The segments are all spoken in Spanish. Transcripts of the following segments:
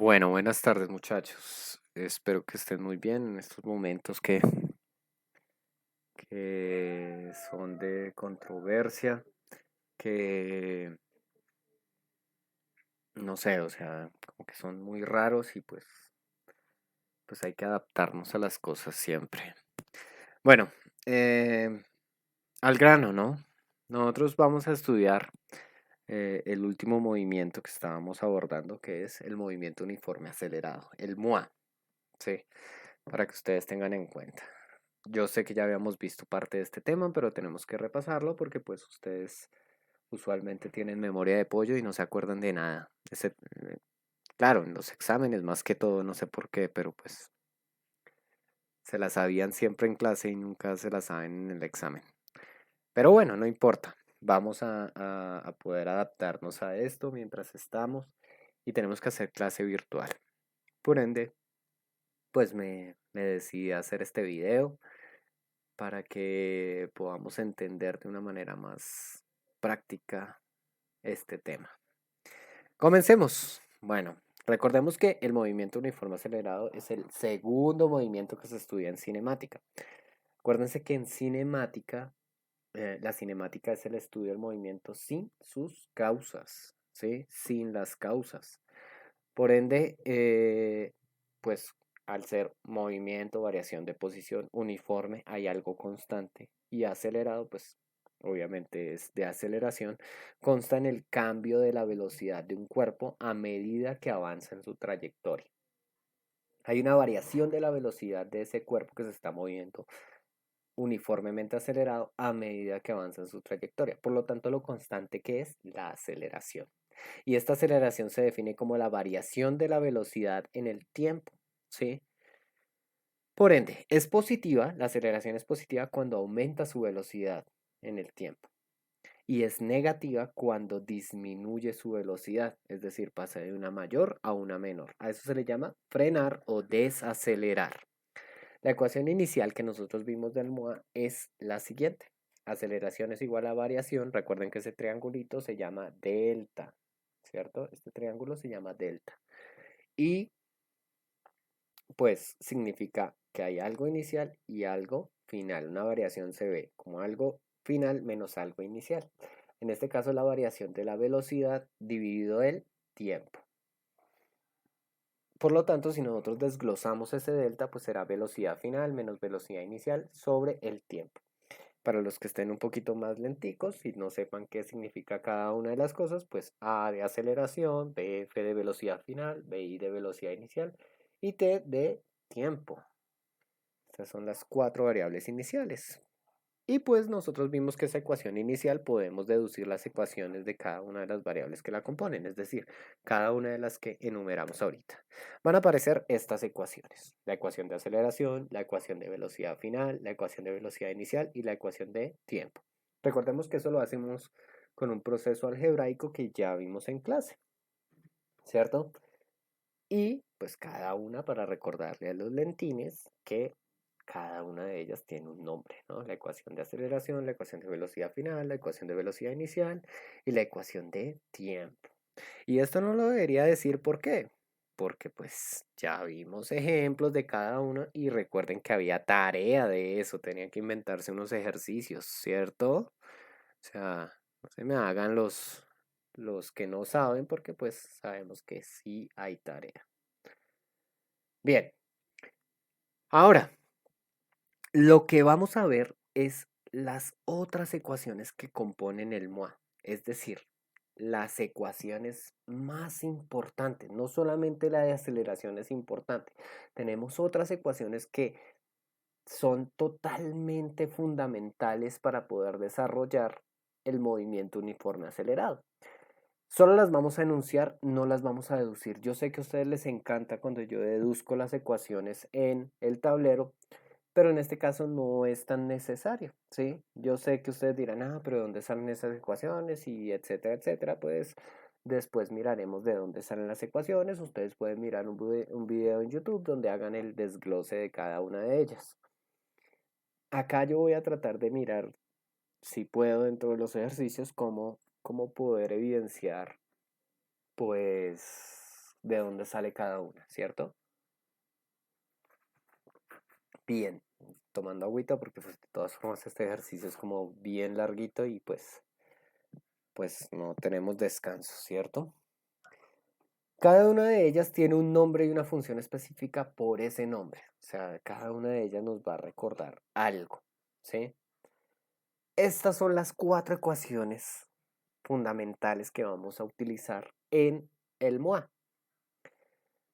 Bueno, buenas tardes muchachos. Espero que estén muy bien en estos momentos que son de controversia, que no sé, o sea, como que son muy raros y pues hay que adaptarnos a las cosas siempre. Bueno, eh, al grano, ¿no? Nosotros vamos a estudiar el último movimiento que estábamos abordando, que es el movimiento uniforme acelerado, el MUA, ¿sí? Para que ustedes tengan en cuenta. Yo sé que ya habíamos visto parte de este tema, pero tenemos que repasarlo porque pues ustedes usualmente tienen memoria de pollo y no se acuerdan de nada. Claro, en los exámenes más que todo, no sé por qué, pero pues se la sabían siempre en clase y nunca se la saben en el examen. Pero bueno, no importa. Vamos a poder adaptarnos a esto mientras estamos y tenemos que hacer clase virtual. Por ende, pues me decidí a hacer este video para que podamos entender de una manera más práctica este tema. Comencemos. Bueno, recordemos que el movimiento uniforme acelerado es el segundo movimiento que se estudia en cinemática. Acuérdense que en cinemática, la cinemática es el estudio del movimiento sin sus causas, ¿sí? Sin las causas. Por ende, pues al ser movimiento, variación de posición uniforme, hay algo constante y acelerado, pues obviamente es de aceleración, consta en el cambio de la velocidad de un cuerpo a medida que avanza en su trayectoria. Hay una variación de la velocidad de ese cuerpo que se está moviendo uniformemente acelerado a medida que avanza en su trayectoria. Por lo tanto, lo constante que es la aceleración. Y esta aceleración se define como la variación de la velocidad en el tiempo, ¿sí? Por ende, es positiva, la aceleración es positiva cuando aumenta su velocidad en el tiempo. Y es negativa cuando disminuye su velocidad, es decir, pasa de una mayor a una menor. A eso se le llama frenar o desacelerar. La ecuación inicial que nosotros vimos del MOA es la siguiente. Aceleración es igual a variación. Recuerden que ese triangulito se llama delta, ¿cierto? Este triángulo se llama delta. Y pues significa que hay algo inicial y algo final. Una variación se ve como algo final menos algo inicial. En este caso la variación de la velocidad dividido el tiempo. Por lo tanto, si nosotros desglosamos ese delta, pues será velocidad final menos velocidad inicial sobre el tiempo. Para los que estén un poquito más lenticos y no sepan qué significa cada una de las cosas, pues A de aceleración, B, F de velocidad final, BI de velocidad inicial y T de tiempo. Estas son las cuatro variables iniciales. Y pues nosotros vimos que esa ecuación inicial podemos deducir las ecuaciones de cada una de las variables que la componen, es decir, cada una de las que enumeramos ahorita. Van a aparecer estas ecuaciones, la ecuación de aceleración, la ecuación de velocidad final, la ecuación de velocidad inicial y la ecuación de tiempo. Recordemos que eso lo hacemos con un proceso algebraico que ya vimos en clase, ¿cierto? Y pues cada una para recordarle a los lentines que cada una de ellas tiene un nombre, ¿no? La ecuación de aceleración, la ecuación de velocidad final, la ecuación de velocidad inicial y la ecuación de tiempo. Y esto no lo debería decir por qué, porque pues ya vimos ejemplos de cada uno y recuerden que había tarea de eso, tenían que inventarse unos ejercicios, ¿cierto? O sea, no se me hagan los que no saben porque pues sabemos que sí hay tarea. Bien, ahora lo que vamos a ver es las otras ecuaciones que componen el MOA, es decir, las ecuaciones más importantes, no solamente la de aceleración es importante, tenemos otras ecuaciones que son totalmente fundamentales para poder desarrollar el movimiento uniforme acelerado. Solo las vamos a enunciar, no las vamos a deducir. Yo sé que a ustedes les encanta cuando yo deduzco las ecuaciones en el tablero, pero en este caso no es tan necesario, ¿sí? Yo sé que ustedes dirán, ah, pero ¿de dónde salen esas ecuaciones? Y etcétera, etcétera. Pues después miraremos de dónde salen las ecuaciones. Ustedes pueden mirar un video en YouTube donde hagan el desglose de cada una de ellas. Acá yo voy a tratar de mirar, si puedo, dentro de los ejercicios, cómo poder evidenciar, pues, de dónde sale cada una, ¿cierto? Bien, tomando agüita porque pues, de todas formas este ejercicio es como bien larguito y pues no tenemos descanso, ¿cierto? Cada una de ellas tiene un nombre y una función específica por ese nombre. O sea, cada una de ellas nos va a recordar algo, ¿sí? Estas son las cuatro ecuaciones fundamentales que vamos a utilizar en el MOA.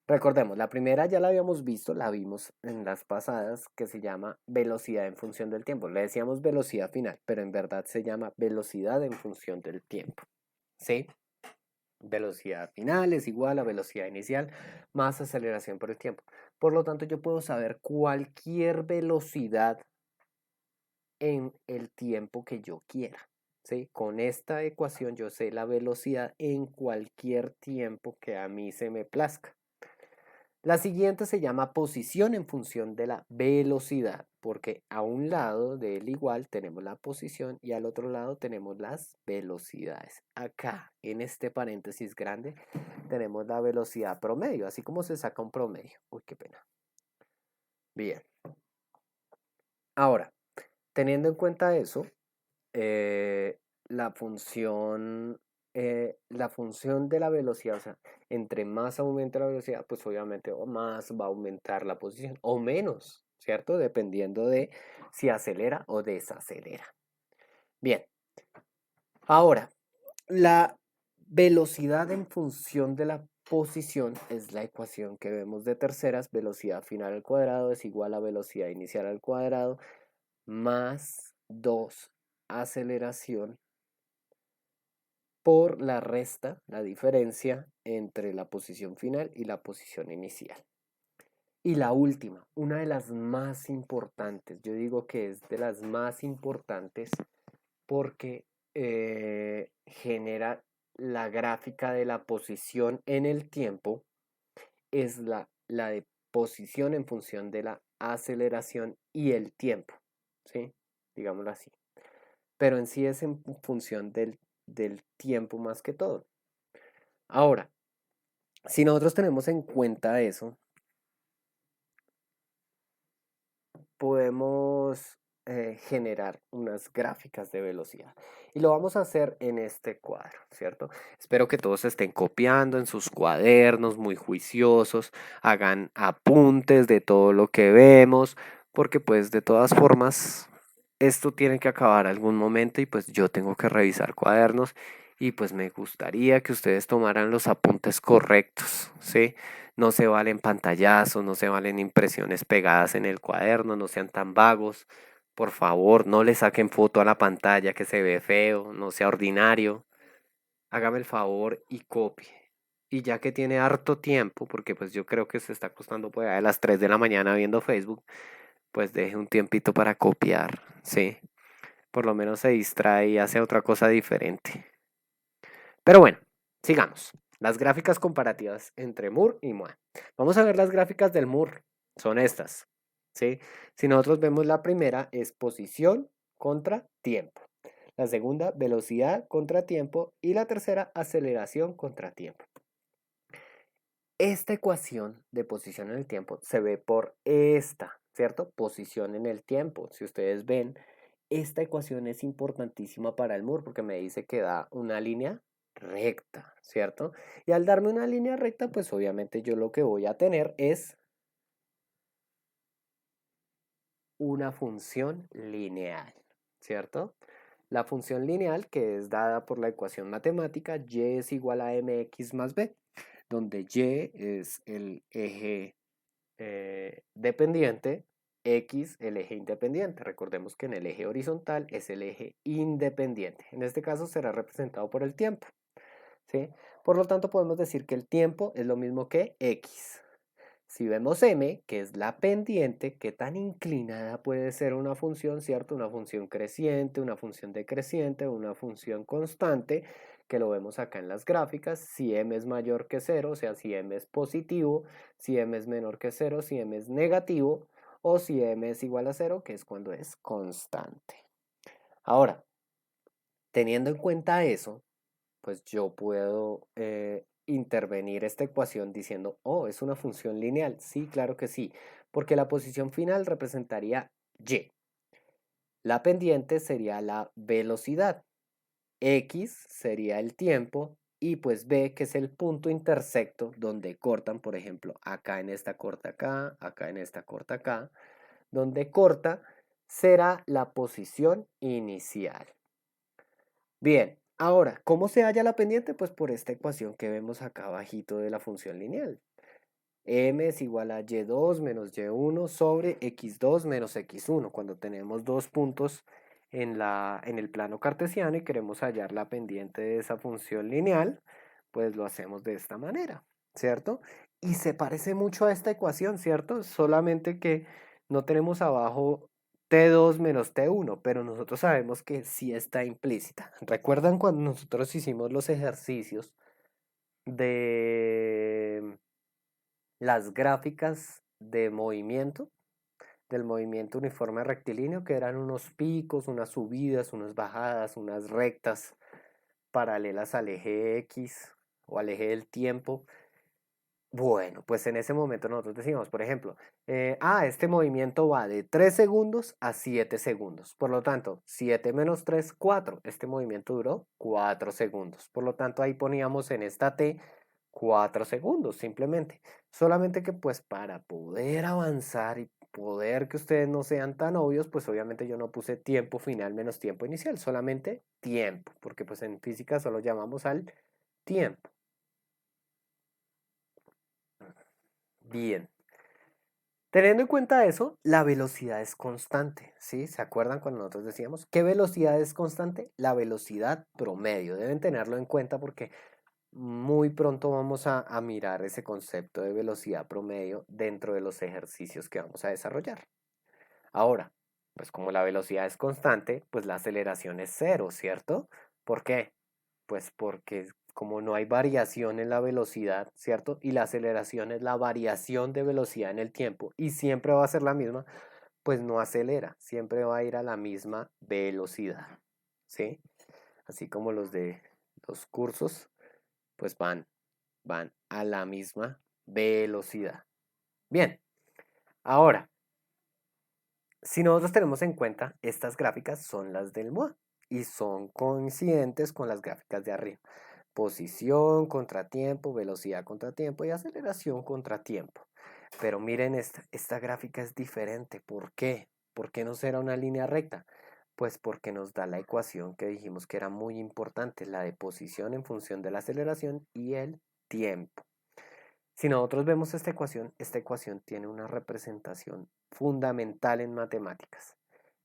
Recordemos, la primera ya la habíamos visto, la vimos en las pasadas, que se llama velocidad en función del tiempo. Le decíamos velocidad final, pero en verdad se llama velocidad en función del tiempo. ¿Sí? Velocidad final es igual a velocidad inicial más aceleración por el tiempo. Por lo tanto, yo puedo saber cualquier velocidad en el tiempo que yo quiera. ¿Sí? Con esta ecuación yo sé la velocidad en cualquier tiempo que a mí se me plazca. La siguiente se llama posición en función de la velocidad, porque a un lado del igual tenemos la posición y al otro lado tenemos las velocidades. Acá, en este paréntesis grande, tenemos la velocidad promedio, así como se saca un promedio. Uy, qué pena. Bien. Ahora, teniendo en cuenta eso, eh, la función, la función de la velocidad, o sea, entre más aumente la velocidad, pues obviamente o más va a aumentar la posición o menos, ¿cierto? Dependiendo de si acelera o desacelera. Bien, ahora, la velocidad en función de la posición es la ecuación que vemos de terceras. Velocidad final al cuadrado es igual a velocidad inicial al cuadrado más 2 aceleración por la resta, la diferencia entre la posición final y la posición inicial. Y la última, una de las más importantes, yo digo que es de las más importantes porque genera la gráfica de la posición en el tiempo, es la de posición en función de la aceleración y el tiempo, ¿sí? Digámoslo así. Pero en sí es en función del tiempo más que todo. Ahora, si nosotros tenemos en cuenta eso, podemos generar unas gráficas de velocidad. Y lo vamos a hacer en este cuadro, ¿cierto? Espero que todos estén copiando en sus cuadernos, muy juiciosos, hagan apuntes de todo lo que vemos, porque pues de todas formas esto tiene que acabar algún momento y pues yo tengo que revisar cuadernos y pues me gustaría que ustedes tomaran los apuntes correctos, ¿sí? No se valen pantallazos, no se valen impresiones pegadas en el cuaderno, no sean tan vagos. Por favor, no le saquen foto a la pantalla que se ve feo, no sea ordinario. Hágame el favor y copie. Y ya que tiene harto tiempo, porque pues yo creo que se está acostando pues a las 3 de la mañana viendo Facebook, pues deje un tiempito para copiar, ¿sí? Por lo menos se distrae y hace otra cosa diferente. Pero bueno, sigamos. Las gráficas comparativas entre Moore y MOA. Vamos a ver las gráficas del Moore. Son estas. ¿Sí? Si nosotros vemos la primera es posición contra tiempo. La segunda, velocidad contra tiempo. Y la tercera, aceleración contra tiempo. Esta ecuación de posición en el tiempo se ve por esta, ¿cierto? Posición en el tiempo. Si ustedes ven, esta ecuación es importantísima para el Moore porque me dice que da una línea recta, ¿cierto? Y al darme una línea recta, pues obviamente yo lo que voy a tener es una función lineal, ¿cierto? La función lineal que es dada por la ecuación matemática y es igual a mx más b, donde y es el eje dependiente, x el eje independiente. Recordemos que en el eje horizontal es el eje independiente. En este caso será representado por el tiempo, ¿sí? Por lo tanto podemos decir que el tiempo es lo mismo que x. Si vemos m, que es la pendiente, ¿qué tan inclinada puede ser una función, cierto? Una función creciente, una función decreciente, una función constante, que lo vemos acá en las gráficas. Si m es mayor que 0, o sea, si m es positivo, si m es menor que 0, si m es negativo, o si m es igual a 0, que es cuando es constante. Ahora, teniendo en cuenta eso, pues yo puedo intervenir esta ecuación diciendo, oh, es una función lineal. Sí, claro que sí, porque la posición final representaría y. La pendiente sería la velocidad. X sería el tiempo y pues B, que es el punto intersecto donde cortan, por ejemplo, acá en esta corta acá en esta corta acá, donde corta será la posición inicial. Bien, ahora, ¿cómo se halla la pendiente? Pues por esta ecuación que vemos acá abajito de la función lineal. M es igual a y2 menos y1 sobre x2 menos x1. Cuando tenemos dos puntos en el plano cartesiano y queremos hallar la pendiente de esa función lineal, pues lo hacemos de esta manera, ¿cierto? Y se parece mucho a esta ecuación, ¿cierto? Solamente que no tenemos abajo t2 menos t1, pero nosotros sabemos que sí está implícita. ¿Recuerdan cuando nosotros hicimos los ejercicios de las gráficas de movimiento, del movimiento uniforme rectilíneo, que eran unos picos, unas subidas, unas bajadas, unas rectas paralelas al eje X o al eje del tiempo? Bueno, pues en ese momento nosotros decimos, por ejemplo, este movimiento va de 3 segundos a 7 segundos. Por lo tanto, 7 menos 3, 4. Este movimiento duró 4 segundos. Por lo tanto, ahí poníamos en esta T 4 segundos, simplemente. Solamente que pues para poder avanzar y poder que ustedes no sean tan obvios, pues obviamente yo no puse tiempo final menos tiempo inicial, solamente tiempo, porque pues en física solo llamamos al tiempo. Bien. Teniendo en cuenta eso, la velocidad es constante, ¿sí? ¿Se acuerdan cuando nosotros decíamos qué velocidad es constante? La velocidad promedio. Deben tenerlo en cuenta porque muy pronto vamos a mirar ese concepto de velocidad promedio dentro de los ejercicios que vamos a desarrollar. Ahora, pues como la velocidad es constante, pues la aceleración es cero, ¿cierto? ¿Por qué? Pues porque como no hay variación en la velocidad, ¿cierto? Y la aceleración es la variación de velocidad en el tiempo y siempre va a ser la misma, pues no acelera, siempre va a ir a la misma velocidad, ¿sí? Así como los de los cursos, pues van a la misma velocidad. Bien, ahora, si nosotros tenemos en cuenta, estas gráficas son las del MOA y son coincidentes con las gráficas de arriba. Posición, contratiempo, velocidad, contratiempo y aceleración, contratiempo. Pero miren esta gráfica es diferente. ¿Por qué? ¿Por qué no será una línea recta? Pues porque nos da la ecuación que dijimos que era muy importante, la de posición en función de la aceleración y el tiempo. Si nosotros vemos esta ecuación tiene una representación fundamental en matemáticas,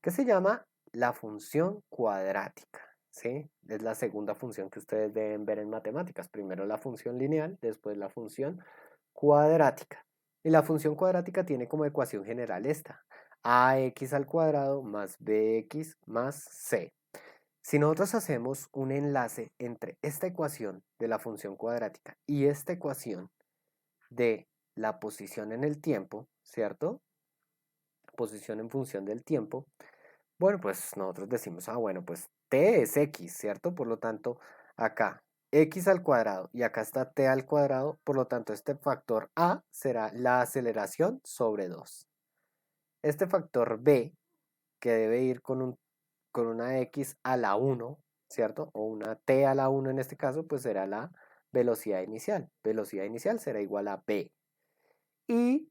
que se llama la función cuadrática, ¿sí? Es la segunda función que ustedes deben ver en matemáticas. Primero la función lineal, después la función cuadrática. Y la función cuadrática tiene como ecuación general esta, ax al cuadrado más bx más c. Si nosotros hacemos un enlace entre esta ecuación de la función cuadrática y esta ecuación de la posición en el tiempo, ¿cierto? Posición en función del tiempo. Bueno, pues nosotros decimos, bueno, pues t es x, ¿cierto? Por lo tanto, acá x al cuadrado y acá está t al cuadrado, por lo tanto este factor a será la aceleración sobre 2. Este factor b, que debe ir con una x a la 1, ¿cierto? O una t a la 1 en este caso, pues será la velocidad inicial. Velocidad inicial será igual a b. Y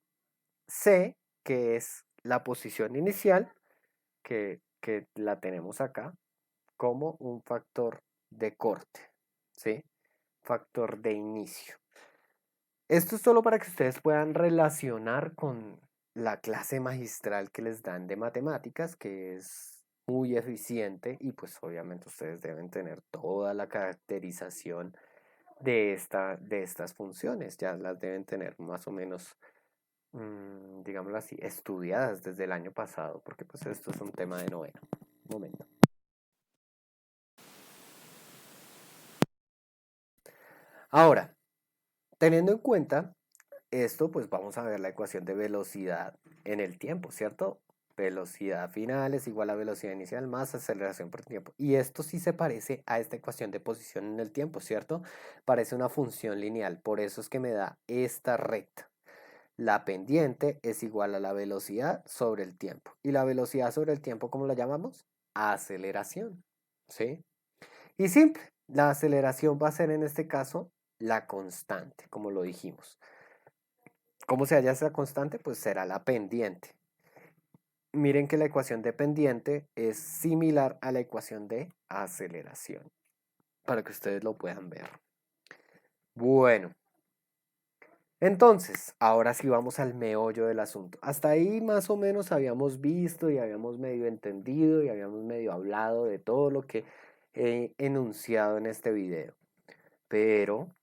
C, que es la posición inicial, que la tenemos acá como un factor de corte, ¿sí? Factor de inicio. Esto es solo para que ustedes puedan relacionar con la clase magistral que les dan de matemáticas, que es muy eficiente y pues obviamente ustedes deben tener toda la caracterización de estas funciones, ya las deben tener más o menos digámoslo así, estudiadas desde el año pasado, porque pues esto es un tema de noveno. Un momento. Ahora, teniendo en cuenta esto, pues vamos a ver la ecuación de velocidad en el tiempo, ¿cierto? Velocidad final es igual a velocidad inicial más aceleración por tiempo. Y esto sí se parece a esta ecuación de posición en el tiempo, ¿cierto? Parece una función lineal, por eso es que me da esta recta. La pendiente es igual a la velocidad sobre el tiempo. ¿Y la velocidad sobre el tiempo cómo la llamamos? Aceleración, ¿sí? Y simple, la aceleración va a ser en este caso la constante, como lo dijimos. ¿Cómo se halla esa constante? Pues será la pendiente. Miren que la ecuación de pendiente es similar a la ecuación de aceleración, para que ustedes lo puedan ver. Bueno, entonces, ahora sí vamos al meollo del asunto. Hasta ahí más o menos habíamos visto y habíamos medio entendido y habíamos medio hablado de todo lo que he enunciado en este video. Pero,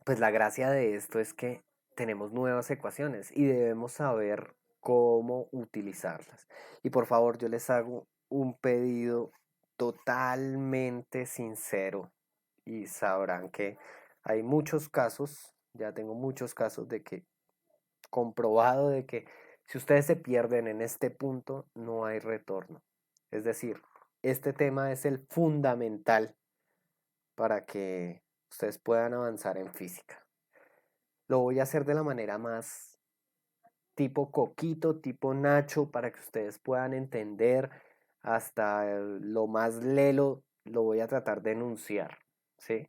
pues la gracia de esto es que tenemos nuevas ecuaciones y debemos saber cómo utilizarlas. Y por favor, yo les hago un pedido totalmente sincero y sabrán que hay muchos casos, ya tengo muchos casos de que comprobado de que si ustedes se pierden en este punto no hay retorno. Es decir, este tema es el fundamental para que ustedes puedan avanzar en física. Lo voy a hacer de la manera más tipo Coquito, tipo Nacho, para que ustedes puedan entender hasta lo más lelo, lo voy a tratar de enunciar, ¿sí?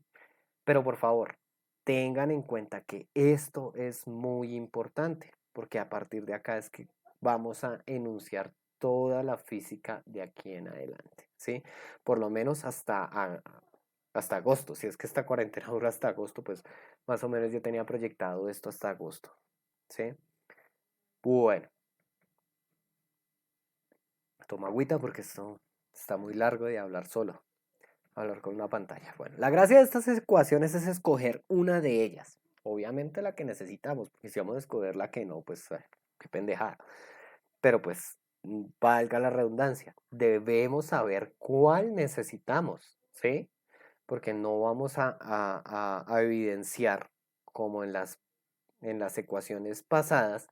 Pero por favor, tengan en cuenta que esto es muy importante, porque a partir de acá es que vamos a enunciar toda la física de aquí en adelante, ¿sí? Por lo menos hasta agosto. Si es que esta cuarentena dura hasta agosto, pues más o menos yo tenía proyectado esto hasta agosto, ¿sí? Bueno, toma agüita porque esto está muy largo de hablar solo, hablar con una pantalla. Bueno, la gracia de estas ecuaciones es escoger una de ellas. Obviamente la que necesitamos, porque si vamos a escoger la que no, pues qué pendejada. Pero pues, valga la redundancia, debemos saber cuál necesitamos, ¿sí? Porque no vamos a evidenciar como en las ecuaciones pasadas.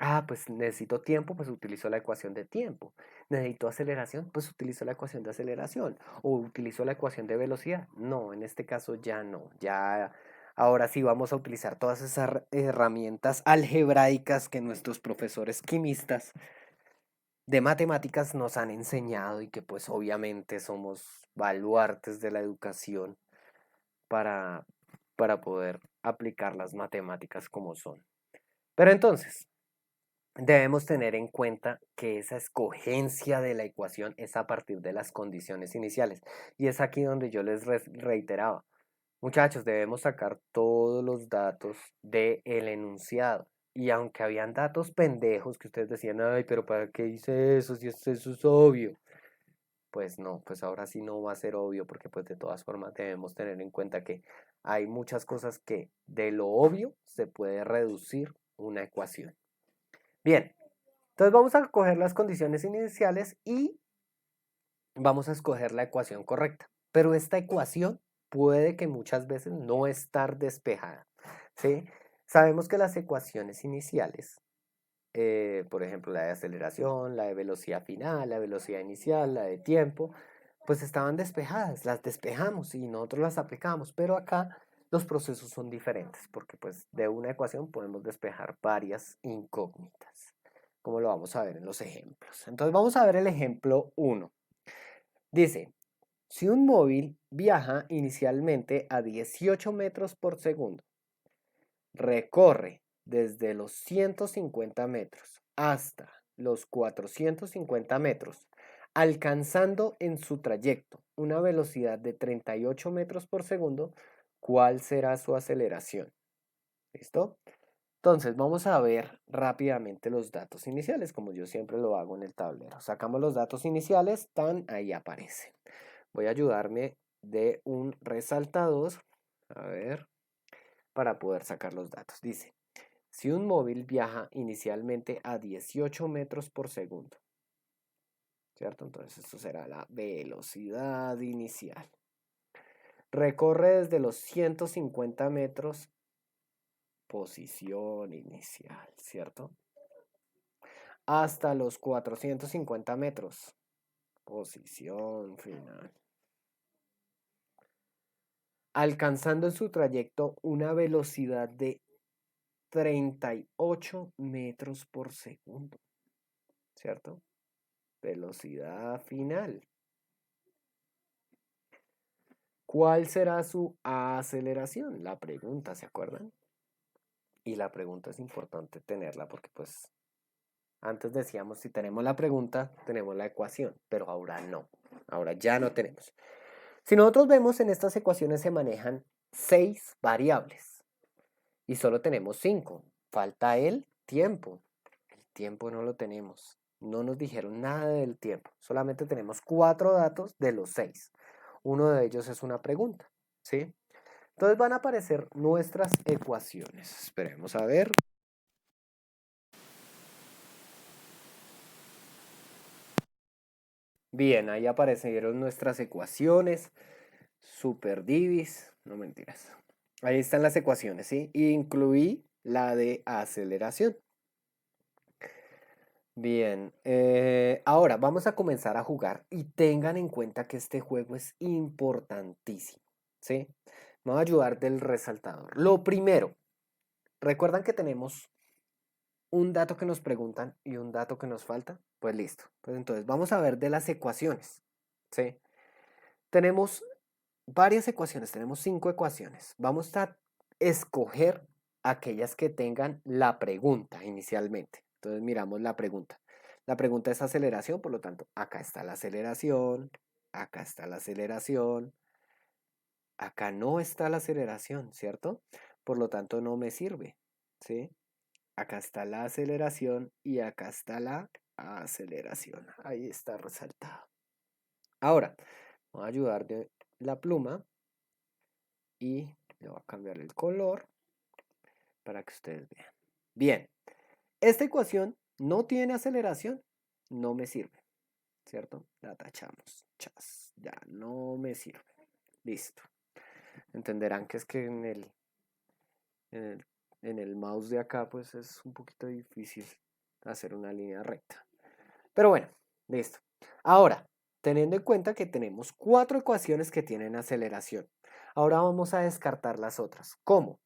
Ah, pues necesito tiempo, pues utilizo la ecuación de tiempo. Necesito aceleración, pues utilizo la ecuación de aceleración. O utilizo la ecuación de velocidad. No, en este caso ya no. Ya ahora sí vamos a utilizar todas esas herramientas algebraicas que nuestros profesores quimistas de matemáticas nos han enseñado y que pues obviamente somos baluartes de la educación para, para poder aplicar las matemáticas como son. Pero entonces, debemos tener en cuenta que esa escogencia de la ecuación es a partir de las condiciones iniciales. Y es aquí donde yo les reiteraba. Muchachos, debemos sacar todos los datos del enunciado. Y aunque habían datos pendejos que ustedes decían, ay, pero ¿para qué hice eso? Si eso es obvio. Pues no, pues ahora sí no va a ser obvio porque pues de todas formas debemos tener en cuenta que hay muchas cosas que de lo obvio se puede reducir una ecuación. Bien, entonces vamos a coger las condiciones iniciales y vamos a escoger la ecuación correcta. Pero esta ecuación puede que muchas veces no estar despejada, ¿sí? Sabemos que las ecuaciones iniciales, por ejemplo, la de aceleración, la de velocidad final, la velocidad inicial, la de tiempo, pues estaban despejadas, las despejamos y nosotros las aplicamos, pero acá los procesos son diferentes, porque pues de una ecuación podemos despejar varias incógnitas, como lo vamos a ver en los ejemplos. Entonces vamos a ver el ejemplo 1. Dice, si un móvil viaja inicialmente a 18 metros por segundo, recorre desde los 150 metros hasta los 450 metros, alcanzando en su trayecto una velocidad de 38 metros por segundo, ¿cuál será su aceleración? ¿Listo? Entonces vamos a ver rápidamente los datos iniciales, como yo siempre lo hago en el tablero. Sacamos los datos iniciales, tan ahí aparecen. Voy a ayudarme de un resaltador, a ver, para poder sacar los datos. Dice, si un móvil viaja inicialmente a 18 metros por segundo, ¿cierto? Entonces esto será la velocidad inicial. Recorre desde los 150 metros, posición inicial, ¿cierto? hasta los 450 metros. Posición final. Alcanzando en su trayecto una velocidad de 38 metros por segundo. ¿Cierto? Velocidad final. ¿Cuál será su aceleración? La pregunta, ¿se acuerdan? Y la pregunta es importante tenerla porque pues antes decíamos si tenemos la pregunta, tenemos la ecuación, pero ahora no. Ahora ya no tenemos. Si nosotros vemos en estas ecuaciones se manejan 6 variables y solo tenemos 5. Falta el tiempo. El tiempo no lo tenemos. No nos dijeron nada del tiempo. Solamente tenemos 4 datos de los 6. Uno de ellos es una pregunta, ¿sí? Entonces van a aparecer nuestras ecuaciones. Esperemos a ver. Bien, ahí aparecieron nuestras ecuaciones. Superdivis, no mentiras. Ahí están las ecuaciones, ¿sí? Incluí la de aceleración. Bien, ahora vamos a comenzar a jugar y tengan en cuenta que este juego es importantísimo, ¿sí? Me va a ayudar del resaltador. Lo primero, ¿recuerdan que tenemos un dato que nos preguntan y un dato que nos falta? Pues listo. Pues entonces vamos a ver de las ecuaciones, ¿sí? Tenemos varias ecuaciones, tenemos 5 ecuaciones. Vamos a escoger aquellas que tengan la pregunta inicialmente. Entonces miramos la pregunta. La pregunta es aceleración, por lo tanto, acá está la aceleración, acá está la aceleración, acá no está la aceleración, ¿cierto? Por lo tanto, no me sirve, ¿sí? Acá está la aceleración y acá está la aceleración. Ahí está resaltado. Ahora, voy a ayudar de la pluma y le voy a cambiar el color para que ustedes vean. Bien, esta ecuación no tiene aceleración, no me sirve, ¿cierto? La tachamos, chas, ya no me sirve. Listo. Entenderán que es que en el, en el mouse de acá pues es un poquito difícil hacer una línea recta. Pero bueno, listo. Ahora, teniendo en cuenta que tenemos 4 ecuaciones que tienen aceleración, ahora vamos a descartar las otras. ¿Cómo?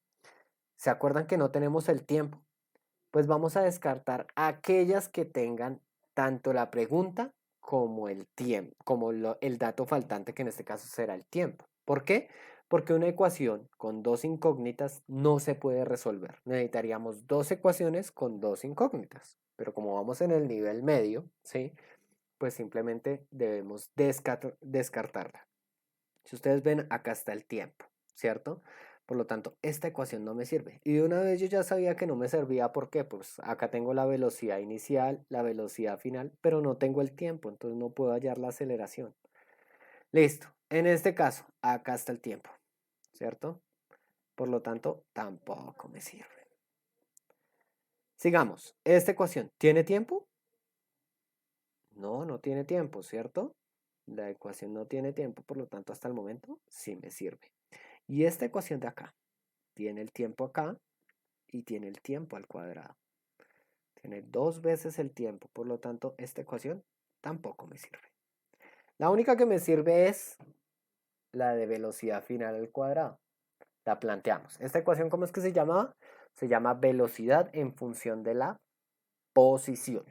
¿Se acuerdan que no tenemos el tiempo? Pues vamos a descartar aquellas que tengan tanto la pregunta como el tiempo, como el dato faltante, que en este caso será el tiempo. ¿Por qué? Porque una ecuación con 2 incógnitas no se puede resolver. Necesitaríamos 2 ecuaciones con 2 incógnitas. Pero como vamos en el nivel medio, ¿sí? Pues simplemente debemos descartarla. Si ustedes ven, acá está el tiempo, ¿cierto? Por lo tanto, esta ecuación no me sirve. Y de una vez yo ya sabía que no me servía. ¿Por qué? Pues acá tengo la velocidad inicial, la velocidad final, pero no tengo el tiempo, entonces no puedo hallar la aceleración. Listo. En este caso, acá está el tiempo, ¿cierto? Por lo tanto, tampoco me sirve. Sigamos. ¿Esta ecuación tiene tiempo? No, no tiene tiempo, ¿cierto? La ecuación no tiene tiempo, por lo tanto, hasta el momento sí me sirve. Y esta ecuación de acá tiene el tiempo acá y tiene el tiempo al cuadrado. Tiene 2 veces el tiempo, por lo tanto, esta ecuación tampoco me sirve. La única que me sirve es la de velocidad final al cuadrado. La planteamos. ¿Esta ecuación cómo es que se llama? Se llama velocidad en función de la posición.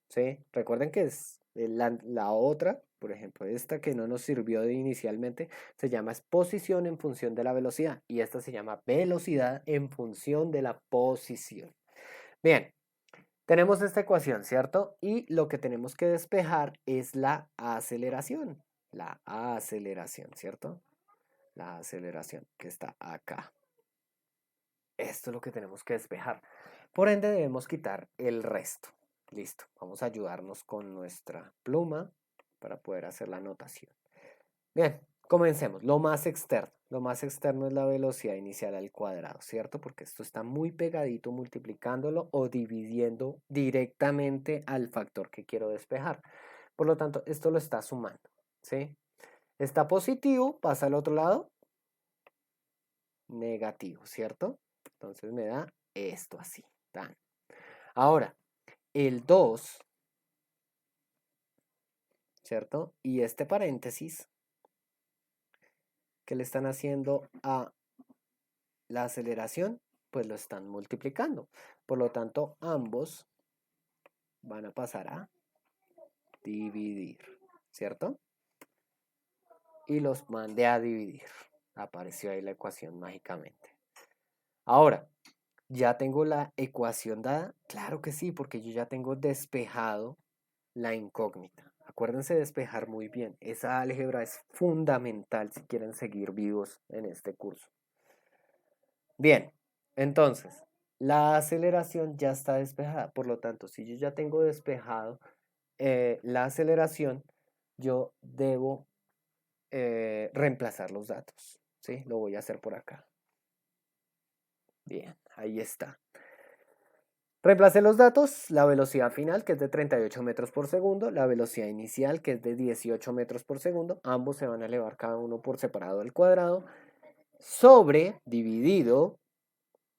¿Sí? Recuerden que es la otra, por ejemplo, esta que no nos sirvió de inicialmente, se llama posición en función de la velocidad. Y esta se llama velocidad en función de la posición. Bien, tenemos esta ecuación, ¿cierto? Y lo que tenemos que despejar es la aceleración. La aceleración, ¿cierto? La aceleración que está acá. Esto es lo que tenemos que despejar. Por ende debemos quitar el resto. Listo, vamos a ayudarnos con nuestra pluma para poder hacer la anotación. Bien, comencemos. Lo más externo. Lo más externo es la velocidad inicial al cuadrado, ¿cierto? Porque esto está muy pegadito multiplicándolo o dividiendo directamente al factor que quiero despejar. Por lo tanto, esto lo está sumando, ¿sí? Está positivo, pasa al otro lado, negativo, ¿cierto? Entonces me da esto así, tan. Ahora, el 2, ¿cierto? Y este paréntesis que le están haciendo a la aceleración, pues lo están multiplicando. Por lo tanto, ambos van a pasar a dividir, ¿cierto? Y los mandé a dividir. Apareció ahí la ecuación mágicamente. Ahora, ¿ya tengo la ecuación dada? Claro que sí, porque yo ya tengo despejado la incógnita. Acuérdense de despejar muy bien. Esa álgebra es fundamental si quieren seguir vivos en este curso. Bien, entonces, la aceleración ya está despejada. Por lo tanto, si yo ya tengo despejado la aceleración, yo debo reemplazar los datos. ¿Sí? Lo voy a hacer por acá. Bien, ahí está. Reemplacé los datos, la velocidad final, que es de 38 metros por segundo, la velocidad inicial, que es de 18 metros por segundo, ambos se van a elevar cada uno por separado al cuadrado, sobre, dividido,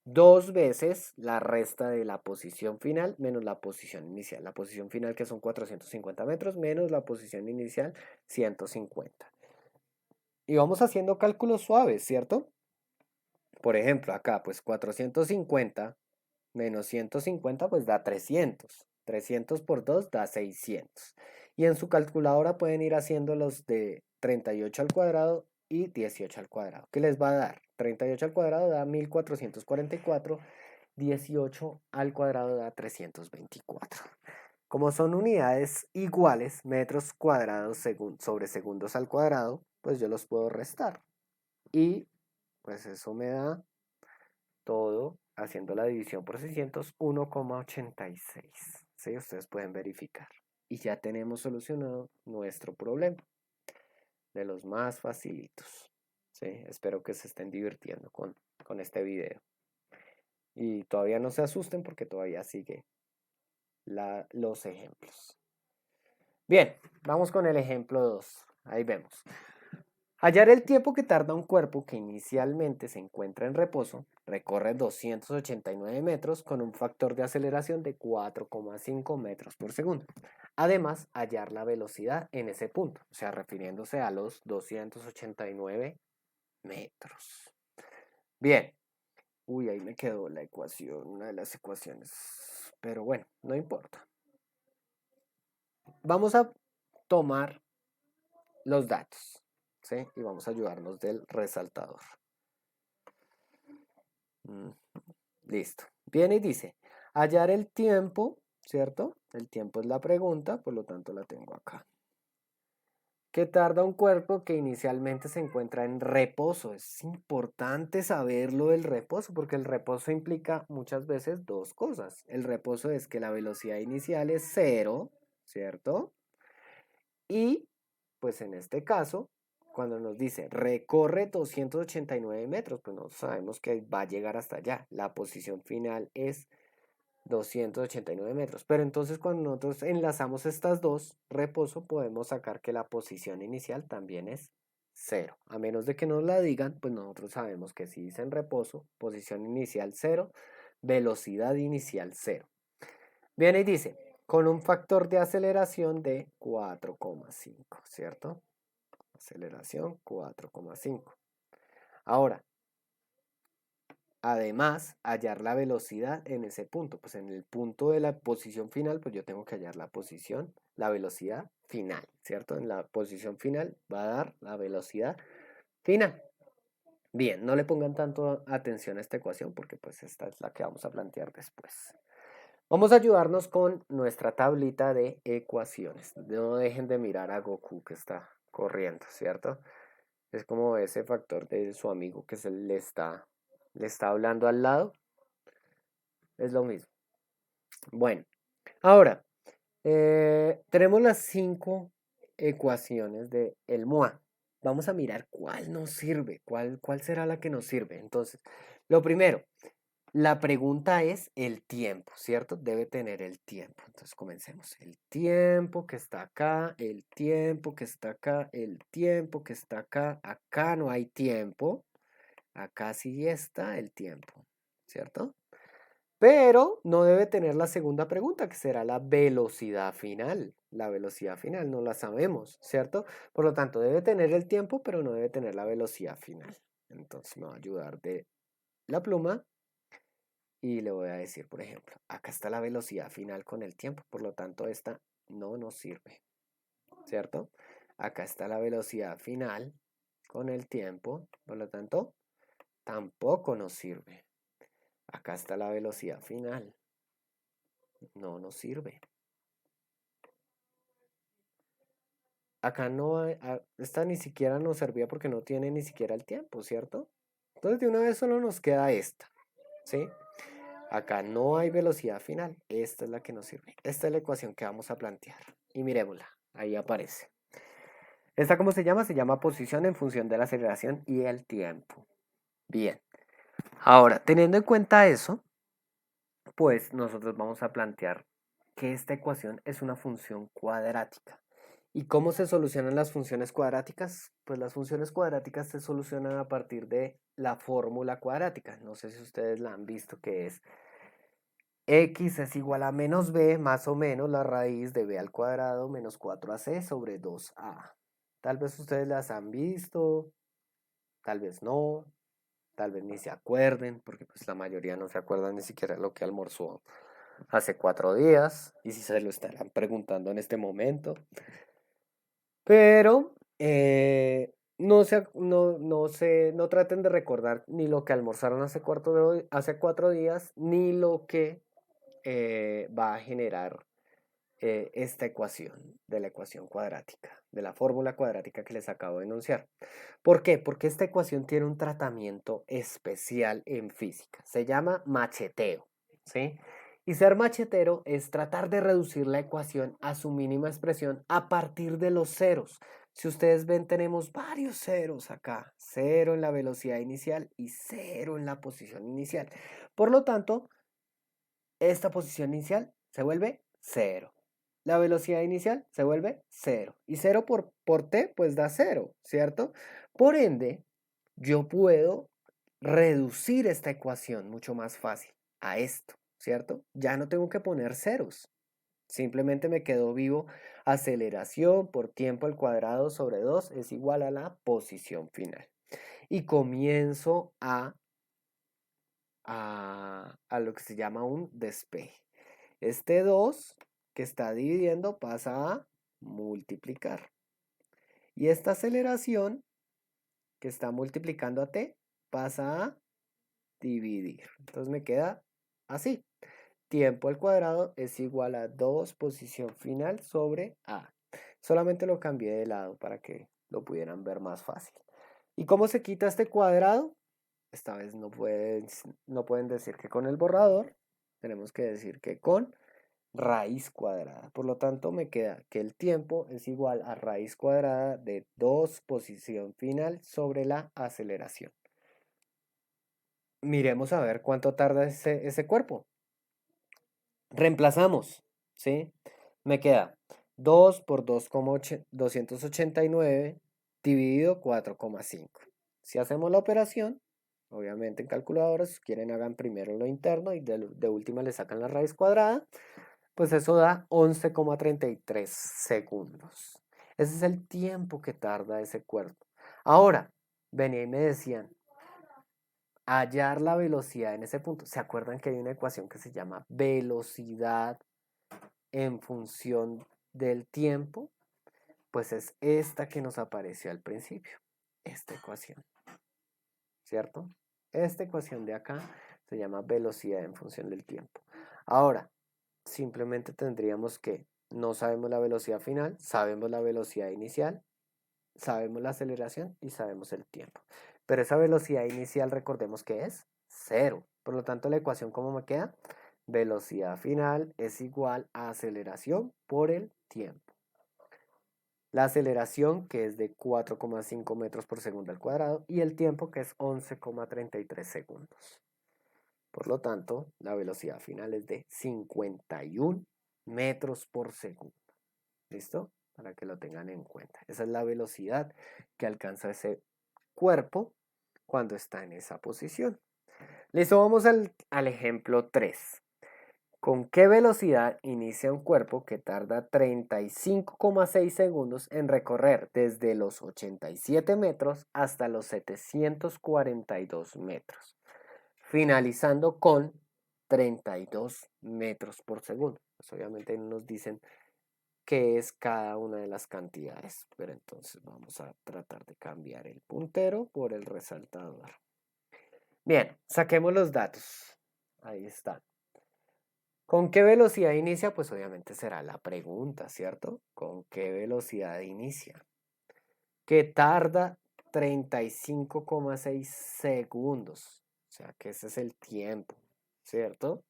dos veces la resta de la posición final menos la posición inicial. La posición final, que son 450 metros, menos la posición inicial, 150. Y vamos haciendo cálculos suaves, ¿cierto? Por ejemplo, acá, pues 450 menos 150 pues da 300. 300 por 2 da 600. Y en su calculadora pueden ir haciendo los de 38 al cuadrado y 18 al cuadrado. ¿Qué les va a dar? 38 al cuadrado da 1444. 18 al cuadrado da 324. Como son unidades iguales, metros cuadrados sobre segundos al cuadrado, pues yo los puedo restar. Y pues eso me da todo haciendo la división por 600, 1,86. ¿Sí? Ustedes pueden verificar. Y ya tenemos solucionado nuestro problema. De los más facilitos. ¿Sí? Espero que se estén divirtiendo con este video. Y todavía no se asusten porque todavía sigue los ejemplos. Bien, vamos con el ejemplo 2. Ahí vemos. Hallar el tiempo que tarda un cuerpo que inicialmente se encuentra en reposo, recorre 289 metros con un factor de aceleración de 4,5 metros por segundo. Además, hallar la velocidad en ese punto, o sea, refiriéndose a los 289 metros. Bien. Uy, ahí me quedó la ecuación, una de las ecuaciones. Pero bueno, no importa. Vamos a tomar los datos, ¿sí? Y vamos a ayudarnos del resaltador. Listo. Viene y dice, hallar el tiempo, ¿cierto? El tiempo es la pregunta, por lo tanto la tengo acá. ¿Qué tarda un cuerpo que inicialmente se encuentra en reposo? Es importante saber lo del reposo, porque el reposo implica muchas veces dos cosas. El reposo es que la velocidad inicial es 0, ¿cierto? Y, pues en este caso, cuando nos dice recorre 289 metros, pues no sabemos que va a llegar hasta allá. La posición final es 289 metros. Pero entonces cuando nosotros enlazamos estas dos, reposo, podemos sacar que la posición inicial también es 0. A menos de que nos la digan, pues nosotros sabemos que si dicen reposo, posición inicial 0, velocidad inicial 0. Viene y dice, con un factor de aceleración de 4,5, ¿cierto? Aceleración 4,5. Ahora, además, hallar la velocidad en ese punto. Pues en el punto de la posición final, pues yo tengo que hallar la posición, la velocidad final, ¿cierto? En la posición final va a dar la velocidad final. Bien, no le pongan tanto atención a esta ecuación porque pues esta es la que vamos a plantear después. Vamos a ayudarnos con nuestra tablita de ecuaciones. No dejen de mirar a Goku que está corriendo, ¿cierto? Es como ese factor de su amigo que le está hablando al lado. Es lo mismo. Bueno, ahora, tenemos las 5 ecuaciones de el MOA. Vamos a mirar cuál nos sirve, cuál será la que nos sirve. Entonces, lo primero, la pregunta es el tiempo, ¿cierto? Debe tener el tiempo. Entonces, comencemos. El tiempo que está acá, el tiempo que está acá, el tiempo que está acá. Acá no hay tiempo. Acá sí está el tiempo, ¿cierto? Pero no debe tener la segunda pregunta, que será la velocidad final. La velocidad final no la sabemos, ¿cierto? Por lo tanto, debe tener el tiempo, pero no debe tener la velocidad final. Entonces me va a ayudar de la pluma y le voy a decir, por ejemplo, acá está la velocidad final con el tiempo, por lo tanto esta no nos sirve, ¿cierto? Acá está la velocidad final con el tiempo, por lo tanto tampoco nos sirve. Acá está la velocidad final, no nos sirve. Acá no hay, esta ni siquiera nos servía porque no tiene ni siquiera el tiempo, ¿cierto? Entonces de una vez solo nos queda esta, ¿sí? Acá no hay velocidad final, esta es la que nos sirve. Esta es la ecuación que vamos a plantear. Y miremosla, ahí aparece. ¿Esta cómo se llama? Se llama posición en función de la aceleración y el tiempo. Bien, ahora, teniendo en cuenta eso, pues nosotros vamos a plantear que esta ecuación es una función cuadrática. ¿Y cómo se solucionan las funciones cuadráticas? Pues las funciones cuadráticas se solucionan a partir de la fórmula cuadrática. No sé si ustedes la han visto, que es x es igual a menos b más o menos la raíz de b al cuadrado menos 4ac sobre 2a. Tal vez ustedes las han visto, tal vez no, tal vez ni se acuerden, porque pues la mayoría no se acuerdan ni siquiera lo que almorzó hace 4 días, y si se lo estarán preguntando en este momento. Pero no traten de recordar ni lo que almorzaron hace 4 días, ni lo que va a generar esta ecuación de la ecuación cuadrática, de la fórmula cuadrática que les acabo de enunciar. ¿Por qué? Porque esta ecuación tiene un tratamiento especial en física. Se llama macheteo, ¿sí? Y ser machetero es tratar de reducir la ecuación a su mínima expresión a partir de los ceros. Si ustedes ven, tenemos varios ceros acá. Cero en la velocidad inicial y cero en la posición inicial. Por lo tanto, esta posición inicial se vuelve cero. La velocidad inicial se vuelve cero. Y cero por t, pues da cero, ¿cierto? Por ende, yo puedo reducir esta ecuación mucho más fácil a esto, ¿cierto? Ya no tengo que poner ceros. Simplemente me quedo vivo. Aceleración por tiempo al cuadrado sobre 2 es igual a la posición final. Y comienzo a lo que se llama un despeje. Este 2 que está dividiendo pasa a multiplicar. Y esta aceleración que está multiplicando a t pasa a dividir. Entonces me queda así. Tiempo al cuadrado es igual a 2 posición final sobre a. Solamente lo cambié de lado para que lo pudieran ver más fácil. ¿Y cómo se quita este cuadrado? Esta vez no pueden decir que con el borrador. Tenemos que decir que con raíz cuadrada. Por lo tanto, me queda que el tiempo es igual a raíz cuadrada de 2 posición final sobre la aceleración. Miremos a ver cuánto tarda ese cuerpo. Reemplazamos, ¿sí? Me queda 2 por 2,289 dividido 4,5. Si hacemos la operación, obviamente en calculadora, si quieren hagan primero lo interno y de última le sacan la raíz cuadrada, pues eso da 11,33 segundos. Ese es el tiempo que tarda ese cuerpo. Ahora, venía y me decían, hallar la velocidad en ese punto. ¿Se acuerdan que hay una ecuación que se llama velocidad en función del tiempo? Pues es esta que nos apareció al principio, esta ecuación, ¿cierto? Esta ecuación de acá se llama velocidad en función del tiempo. Ahora, simplemente tendríamos que, no sabemos la velocidad final, sabemos la velocidad inicial, sabemos la aceleración y sabemos el tiempo. Pero esa velocidad inicial, recordemos que es cero. Por lo tanto, la ecuación, ¿cómo me queda? Velocidad final es igual a aceleración por el tiempo. La aceleración, que es de 4,5 metros por segundo al cuadrado, y el tiempo, que es 11,33 segundos. Por lo tanto, la velocidad final es de 51 metros por segundo. ¿Listo? Para que lo tengan en cuenta. Esa es la velocidad que alcanza ese cuerpo cuando está en esa posición. Listo, vamos al ejemplo 3. ¿Con qué velocidad inicia un cuerpo que tarda 35,6 segundos en recorrer desde los 87 metros hasta los 742 metros, finalizando con 32 metros por segundo? Pues obviamente nos dicen qué es cada una de las cantidades, pero entonces vamos a tratar de cambiar el puntero por el resaltador. Bien, saquemos los datos. Ahí está. ¿Con qué velocidad inicia? Pues obviamente será la pregunta, ¿cierto? ¿Con qué velocidad inicia? Que tarda 35,6 segundos. O sea que ese es el tiempo, ¿cierto?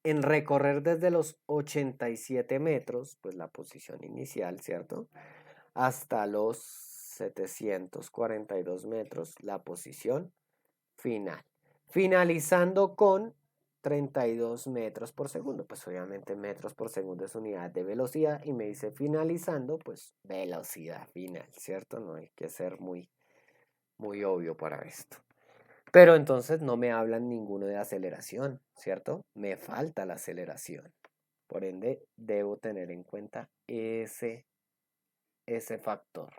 En recorrer desde los 87 metros, pues la posición inicial, ¿cierto? Hasta los 742 metros, la posición final. Finalizando con 32 metros por segundo. Pues obviamente metros por segundo es unidad de velocidad y me dice finalizando, pues velocidad final, ¿cierto? No hay que ser muy obvio para esto. Pero entonces no me hablan ninguno de aceleración, ¿cierto? Me falta la aceleración. Por ende, debo tener en cuenta ese factor.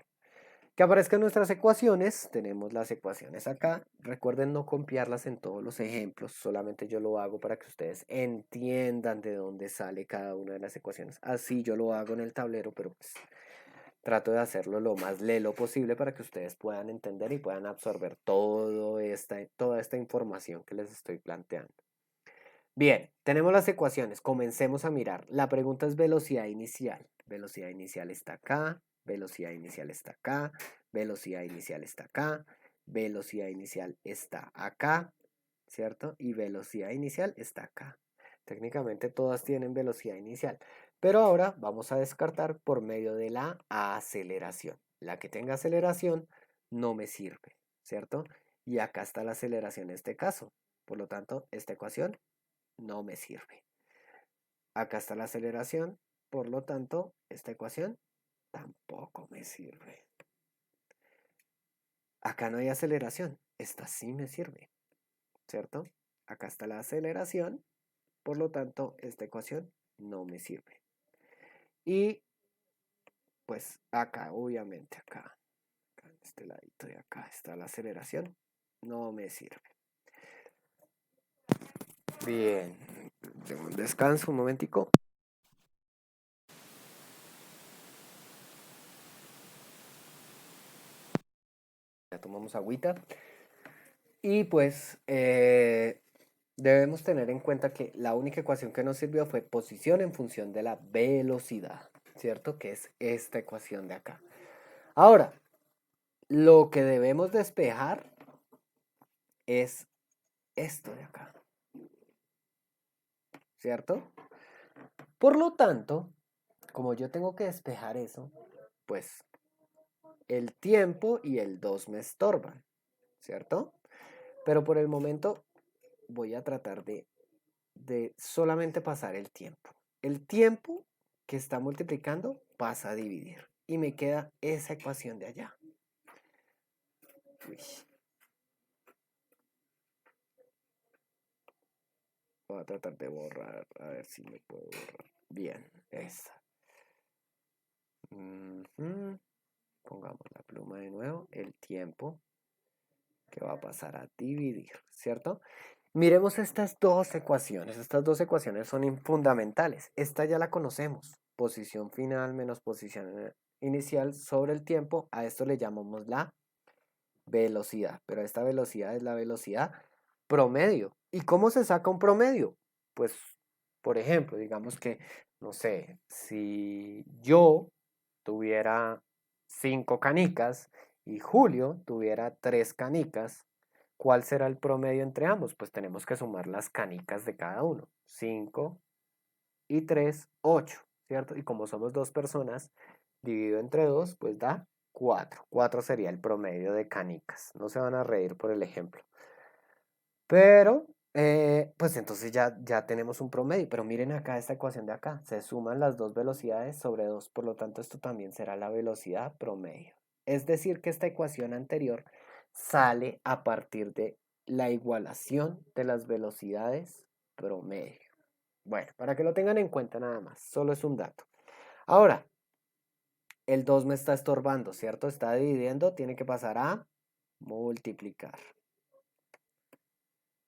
Que aparezcan nuestras ecuaciones, tenemos las ecuaciones acá. Recuerden no copiarlas en todos los ejemplos, solamente yo lo hago para que ustedes entiendan de dónde sale cada una de las ecuaciones. Así yo lo hago en el tablero, pero pues trato de hacerlo lo más lelo posible para que ustedes puedan entender y puedan absorber toda esta información que les estoy planteando. Bien, tenemos las ecuaciones. Comencemos a mirar. La pregunta es velocidad inicial. Velocidad inicial está acá, velocidad inicial está acá, velocidad inicial está acá, velocidad inicial está acá, ¿cierto? Y velocidad inicial está acá. Técnicamente todas tienen velocidad inicial, pero ahora vamos a descartar por medio de la aceleración. La que tenga aceleración no me sirve, ¿cierto? Y acá está la aceleración en este caso. Por lo tanto, esta ecuación no me sirve. Acá está la aceleración, por lo tanto, esta ecuación tampoco me sirve. Acá no hay aceleración, esta sí me sirve, ¿cierto? Acá está la aceleración, por lo tanto, esta ecuación no me sirve. Y pues acá, obviamente, acá en este ladito de acá está la aceleración, no me sirve. Bien, tengo un descanso, un momentico. Ya tomamos agüita. Y pues debemos tener en cuenta que la única ecuación que nos sirvió fue posición en función de la velocidad, ¿cierto? Que es esta ecuación de acá. Ahora, lo que debemos despejar es esto de acá, ¿cierto? Por lo tanto, como yo tengo que despejar eso, pues el tiempo y el 2 me estorban, ¿cierto? Pero por el momento voy a tratar de solamente pasar el tiempo. El tiempo que está multiplicando pasa a dividir y me queda esa ecuación de allá. Uy. Voy a tratar de borrar, a ver si me puedo borrar. Bien, esa. Pongamos la pluma de nuevo, el tiempo que va a pasar a dividir, ¿cierto? Miremos estas dos ecuaciones. Estas dos ecuaciones son fundamentales. Esta ya la conocemos. Posición final menos posición inicial sobre el tiempo. A esto le llamamos la velocidad. Pero esta velocidad es la velocidad promedio. ¿Y cómo se saca un promedio? Pues, por ejemplo, digamos que, no sé, si yo tuviera 5 canicas y Julio tuviera 3 canicas, ¿cuál será el promedio entre ambos? Pues tenemos que sumar las canicas de cada uno. 5 y 3, 8, ¿cierto? Y como somos dos personas, dividido entre 2, pues da 4. 4 sería el promedio de canicas. No se van a reír por el ejemplo. Pero, pues entonces ya tenemos un promedio. Pero miren acá esta ecuación de acá. Se suman las dos velocidades sobre 2. Por lo tanto, esto también será la velocidad promedio. Es decir, que esta ecuación anterior sale a partir de la igualación de las velocidades promedio. Bueno, para que lo tengan en cuenta nada más, solo es un dato. Ahora, el 2 me está estorbando, ¿cierto? Está dividiendo, tiene que pasar a multiplicar.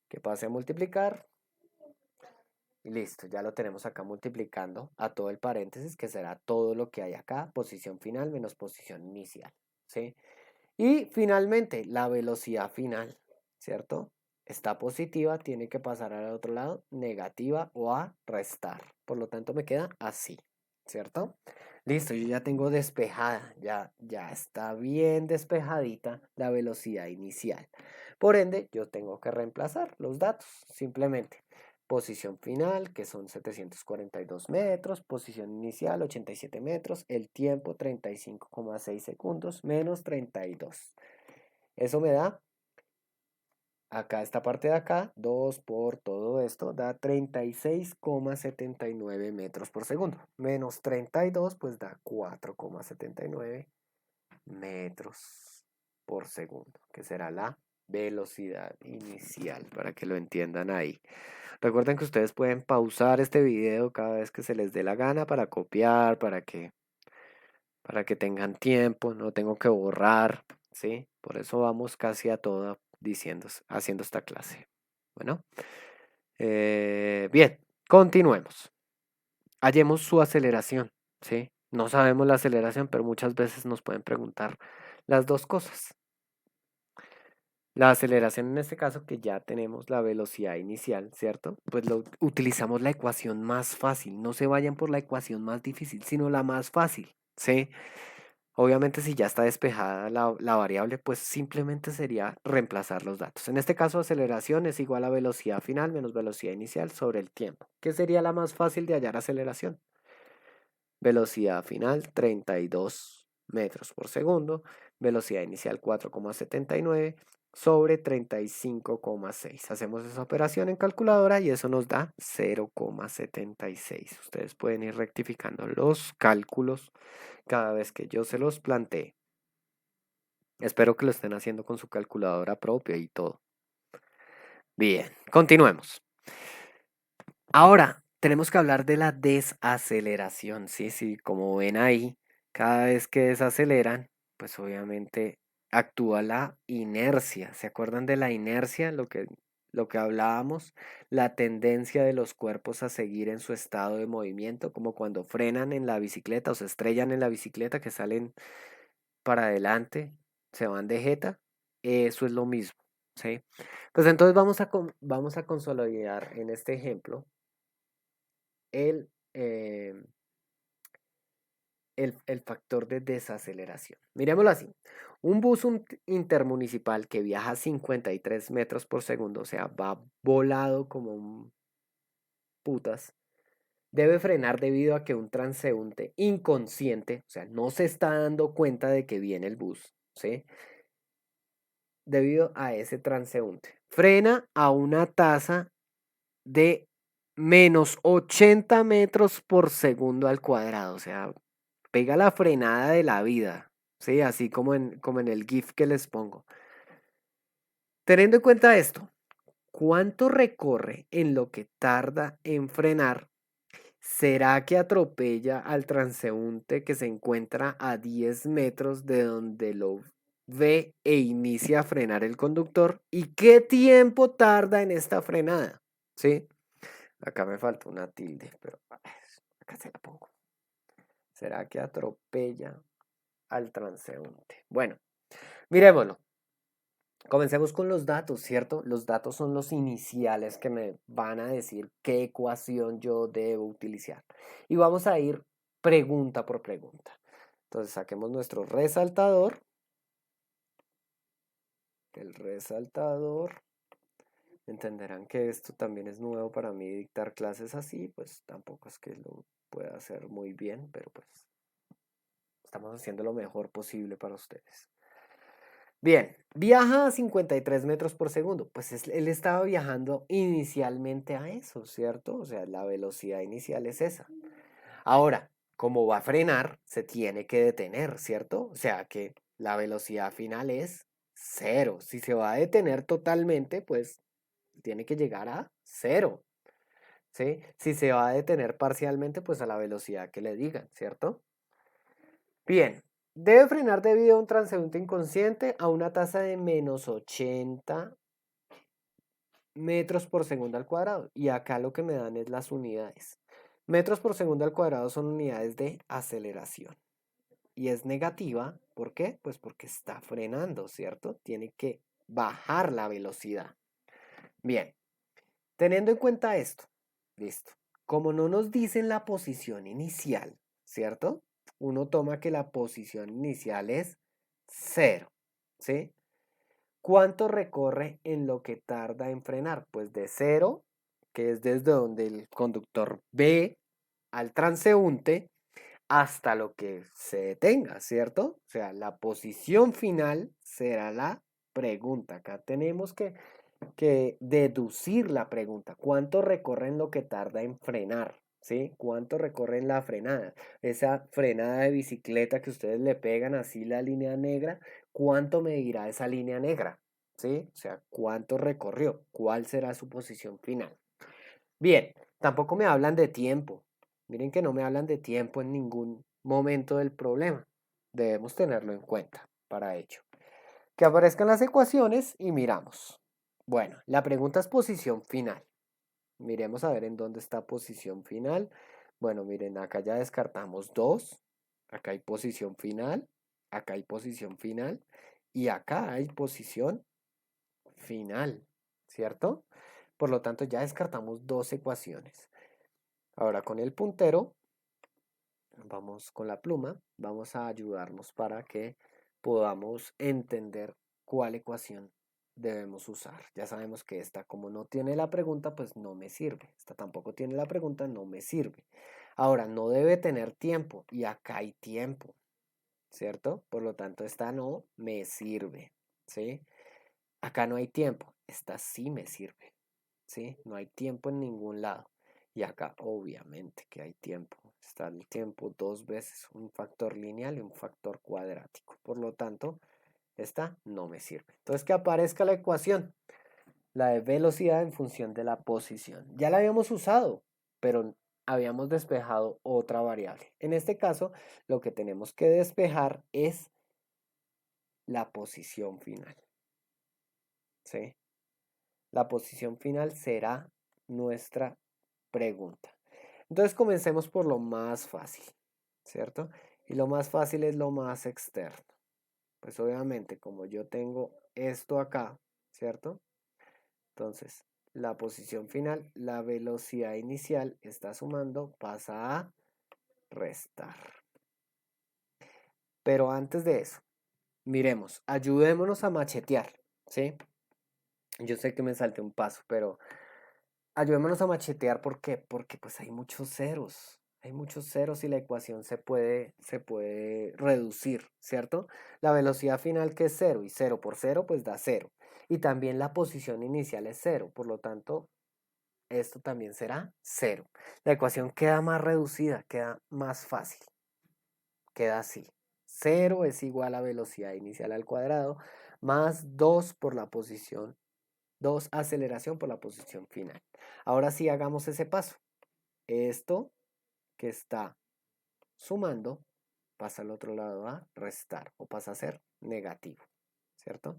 Que pase a multiplicar. Y listo, ya lo tenemos acá multiplicando a todo el paréntesis, que será todo lo que hay acá, posición final menos posición inicial, ¿sí? Y finalmente, la velocidad final, ¿cierto? Está positiva, tiene que pasar al otro lado, negativa o a restar. Por lo tanto, me queda así, ¿cierto? Listo, yo ya tengo despejada, ya está bien despejadita la velocidad inicial. Por ende, yo tengo que reemplazar los datos, simplemente. Posición final, que son 742 metros, posición inicial 87 metros, el tiempo 35,6 segundos menos 32. Eso me da, acá esta parte de acá, 2 por todo esto, da 36,79 metros por segundo. Menos 32, pues da 4,79 metros por segundo, que será la velocidad inicial, para que lo entiendan ahí. Recuerden que ustedes pueden pausar este video cada vez que se les dé la gana para copiar, para que tengan tiempo, no tengo que borrar, ¿sí? Por eso vamos casi a toda haciendo esta clase. Bueno, bien, continuemos. Hallemos su aceleración, ¿sí? No sabemos la aceleración, pero muchas veces nos pueden preguntar las dos cosas. La aceleración en este caso, que ya tenemos la velocidad inicial, ¿cierto? Pues utilizamos la ecuación más fácil. No se vayan por la ecuación más difícil, sino la más fácil, ¿sí? Obviamente si ya está despejada la variable, pues simplemente sería reemplazar los datos. En este caso, aceleración es igual a velocidad final menos velocidad inicial sobre el tiempo. ¿Qué sería la más fácil de hallar aceleración? Velocidad final 32 metros por segundo, velocidad inicial 4,79 sobre 35,6. Hacemos esa operación en calculadora y eso nos da 0,76. Ustedes pueden ir rectificando los cálculos cada vez que yo se los plantee. Espero que lo estén haciendo con su calculadora propia y todo. Bien, continuemos. Ahora, tenemos que hablar de la desaceleración, ¿sí? Sí, como ven ahí, cada vez que desaceleran, pues obviamente actúa la inercia. ¿Se acuerdan de la inercia? Lo que hablábamos, la tendencia de los cuerpos a seguir en su estado de movimiento, como cuando frenan en la bicicleta o se estrellan en la bicicleta, que salen para adelante, se van de jeta. Eso es lo mismo, ¿sí? Pues entonces vamos a consolidar en este ejemplo el, eh, el factor de desaceleración. Miremoslo así. Un bus intermunicipal que viaja a 53 metros por segundo, o sea, va volado como un putas, debe frenar debido a que un transeúnte inconsciente, o sea, no se está dando cuenta de que viene el bus, ¿sí? Debido a ese transeúnte. Frena a una tasa de menos 80 metros por segundo al cuadrado, o sea, pega la frenada de la vida, ¿sí? Así como en el GIF que les pongo. Teniendo en cuenta esto, ¿cuánto recorre en lo que tarda en frenar? ¿Será que atropella al transeúnte que se encuentra a 10 metros de donde lo ve e inicia a frenar el conductor? ¿Y qué tiempo tarda en esta frenada? ¿Sí? Acá me falta una tilde, pero acá se la pongo. ¿Será que atropella al transeúnte? Bueno, miremoslo. Comencemos con los datos, ¿cierto? Los datos son los iniciales que me van a decir qué ecuación yo debo utilizar. Y vamos a ir pregunta por pregunta. Entonces saquemos nuestro resaltador. El resaltador. Entenderán que esto también es nuevo para mí dictar clases así, pues tampoco es que lo pueda hacer muy bien, pero pues estamos haciendo lo mejor posible para ustedes. Bien, viaja a 53 metros por segundo. Pues él estaba viajando inicialmente a eso, ¿cierto? O sea, la velocidad inicial es esa. Ahora, como va a frenar, se tiene que detener, ¿cierto? O sea que la velocidad final es cero. Si se va a detener totalmente, pues tiene que llegar a cero, ¿sí? Si se va a detener parcialmente, pues a la velocidad que le digan, ¿cierto? Bien, debe frenar debido a un transeúnte inconsciente a una tasa de -80 metros por segundo al cuadrado. Y acá lo que me dan es las unidades. Metros por segundo al cuadrado son unidades de aceleración. Y es negativa, ¿por qué? Pues porque está frenando, ¿cierto? Tiene que bajar la velocidad. Bien, teniendo en cuenta esto, listo. Como no nos dicen la posición inicial, ¿cierto? Uno toma que la posición inicial es cero, ¿sí? ¿Cuánto recorre en lo que tarda en frenar? Pues de cero, que es desde donde el conductor ve al transeúnte, hasta lo que se detenga, ¿cierto? O sea, la posición final será la pregunta. Acá tenemos que deducir la pregunta. ¿Cuánto recorre en lo que tarda en frenar? ¿Sí? ¿Cuánto recorre en la frenada? Esa frenada de bicicleta que ustedes le pegan así la línea negra, ¿cuánto medirá esa línea negra? ¿Sí? O sea, ¿cuánto recorrió? ¿Cuál será su posición final? Bien, tampoco me hablan de tiempo. Miren que no me hablan de tiempo en ningún momento del problema. Debemos tenerlo en cuenta para ello. Que aparezcan las ecuaciones y miramos. Bueno, la pregunta es posición final. Miremos a ver en dónde está posición final. Bueno, miren, acá ya descartamos 2. Acá hay posición final. Acá hay posición final. Y acá hay posición final. ¿Cierto? Por lo tanto, ya descartamos 2 ecuaciones. Ahora con el puntero, vamos con la pluma, vamos a ayudarnos para que podamos entender cuál ecuación debemos usar. Ya sabemos que esta, como no tiene la pregunta, pues no me sirve. Esta tampoco tiene la pregunta, no me sirve. Ahora, no debe tener tiempo y acá hay tiempo, ¿cierto? Por lo tanto, esta no me sirve, ¿sí? Acá no hay tiempo, esta sí me sirve, ¿sí? No hay tiempo en ningún lado. Y acá obviamente que hay tiempo. Está el tiempo dos veces, un factor lineal y un factor cuadrático. Por lo tanto, esta no me sirve. Entonces que aparezca la ecuación, la de velocidad en función de la posición. Ya la habíamos usado, pero habíamos despejado otra variable. En este caso, lo que tenemos que despejar es la posición final, ¿sí? La posición final será nuestra pregunta. Entonces comencemos por lo más fácil, ¿cierto? Y lo más fácil es lo más externo. Pues obviamente como yo tengo esto acá, ¿cierto? Entonces la posición final, la velocidad inicial está sumando, pasa a restar. Pero antes de eso, miremos, ayudémonos a machetear, ¿sí? Yo sé que me salté un paso, pero ayudémonos a machetear, ¿por qué? Porque pues hay muchos ceros. Hay muchos ceros y la ecuación se puede reducir, ¿cierto? La velocidad final que es cero y cero por cero pues da cero. Y también la posición inicial es cero, por lo tanto esto también será cero. La ecuación queda más reducida, queda más fácil. Queda así. Cero es igual a velocidad inicial al cuadrado más 2 por la posición 2 aceleración por la posición final. Ahora sí hagamos ese paso. Esto que está sumando pasa al otro lado a restar o pasa a ser negativo, ¿cierto?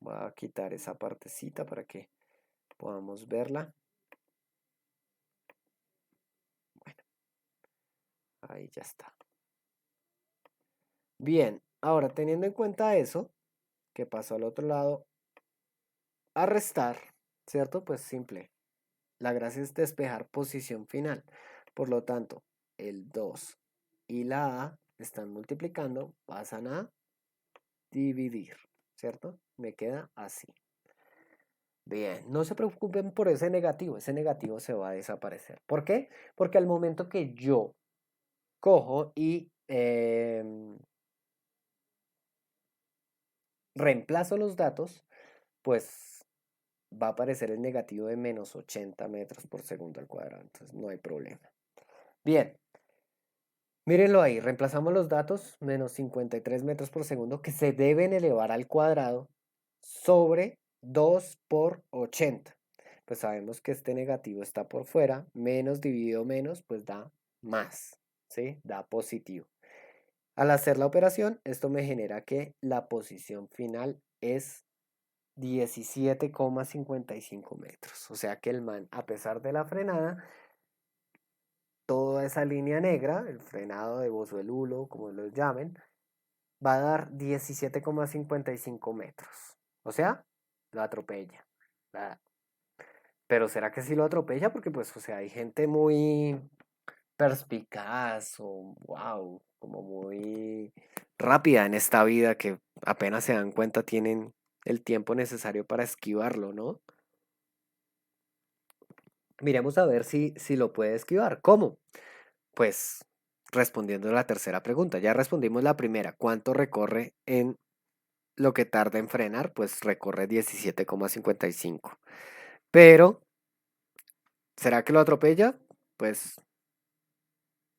Voy a quitar esa partecita para que podamos verla. Bueno, ahí ya está. Bien, ahora teniendo en cuenta eso, que pasó al otro lado a restar, ¿cierto? Pues simple. La gracia es despejar posición final. Por lo tanto, el 2 y la A están multiplicando, pasan a dividir, ¿cierto? Me queda así. Bien, no se preocupen por ese negativo se va a desaparecer. ¿Por qué? Porque al momento que yo cojo y reemplazo los datos, pues va a aparecer el negativo de -80 metros por segundo al cuadrado. Entonces no hay problema. Bien, mírenlo ahí, reemplazamos los datos, -53 metros por segundo, que se deben elevar al cuadrado, sobre 2 por 80. Pues sabemos que este negativo está por fuera, menos dividido menos, pues da más, ¿sí? Da positivo. Al hacer la operación, esto me genera que la posición final es 17,55 metros. O sea que el man, a pesar de la frenada, toda esa línea negra, el frenado de Bozo-el-Hulo, como lo llamen, va a dar 17,55 metros. O sea, lo atropella. Pero ¿será que sí lo atropella? Porque pues, o sea, hay gente muy perspicaz o wow, como muy rápida en esta vida que apenas se dan cuenta tienen el tiempo necesario para esquivarlo, ¿no? Miremos a ver si lo puede esquivar. ¿Cómo? Pues respondiendo a la tercera pregunta. Ya respondimos la primera. ¿Cuánto recorre en lo que tarda en frenar? Pues recorre 17,55. Pero, ¿será que lo atropella? Pues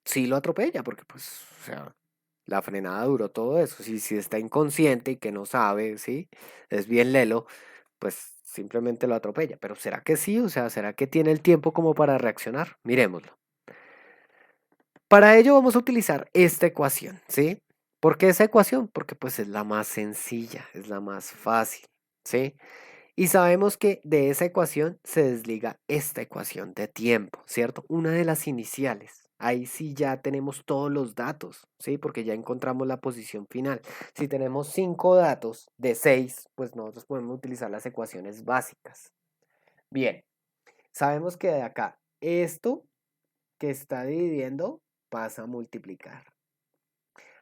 sí lo atropella, porque pues, o sea, la frenada duró todo eso. Si está inconsciente y que no sabe, ¿sí? Es bien lelo, pues simplemente lo atropella. Pero ¿será que sí? O sea, ¿será que tiene el tiempo como para reaccionar? Miremoslo. Para ello vamos a utilizar esta ecuación, ¿sí? ¿Por qué esa ecuación? Porque pues es la más sencilla, es la más fácil, ¿sí? Y sabemos que de esa ecuación se desliga esta ecuación de tiempo, ¿cierto? Una de las iniciales. Ahí sí ya tenemos todos los datos, ¿sí? Porque ya encontramos la posición final. Si tenemos 5 datos de 6, pues nosotros podemos utilizar las ecuaciones básicas. Bien, sabemos que de acá esto que está dividiendo pasa a multiplicar.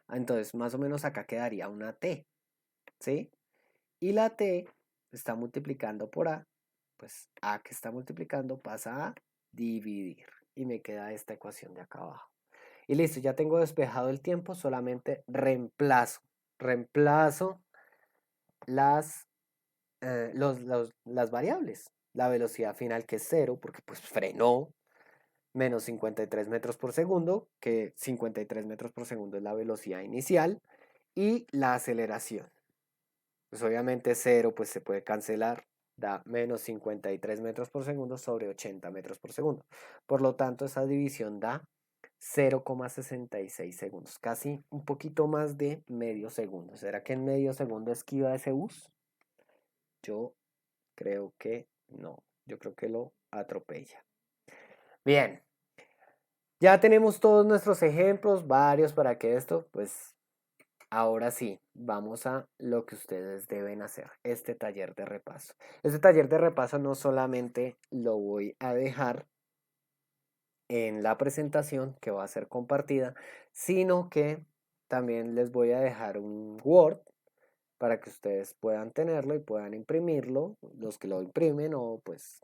Entonces, más o menos acá quedaría una t, ¿sí? Y la t está multiplicando por a, pues a que está multiplicando pasa a dividir. Y me queda esta ecuación de acá abajo. Y listo, ya tengo despejado el tiempo, solamente reemplazo. Reemplazo las, las variables. La velocidad final que es cero, porque pues frenó, menos 53 metros por segundo, que 53 metros por segundo es la velocidad inicial, y la aceleración. Pues obviamente cero pues se puede cancelar, da menos 53 metros por segundo sobre 80 metros por segundo. Por lo tanto, esa división da 0,66 segundos, casi un poquito más de medio segundo. ¿Será que en medio segundo esquiva ese bus? Yo creo que no, yo creo que lo atropella. Bien, ya tenemos todos nuestros ejemplos, varios para que esto, pues ahora sí, vamos a lo que ustedes deben hacer, este taller de repaso. Este taller de repaso no solamente lo voy a dejar en la presentación que va a ser compartida, sino que también les voy a dejar un Word para que ustedes puedan tenerlo y puedan imprimirlo, los que lo imprimen o pues,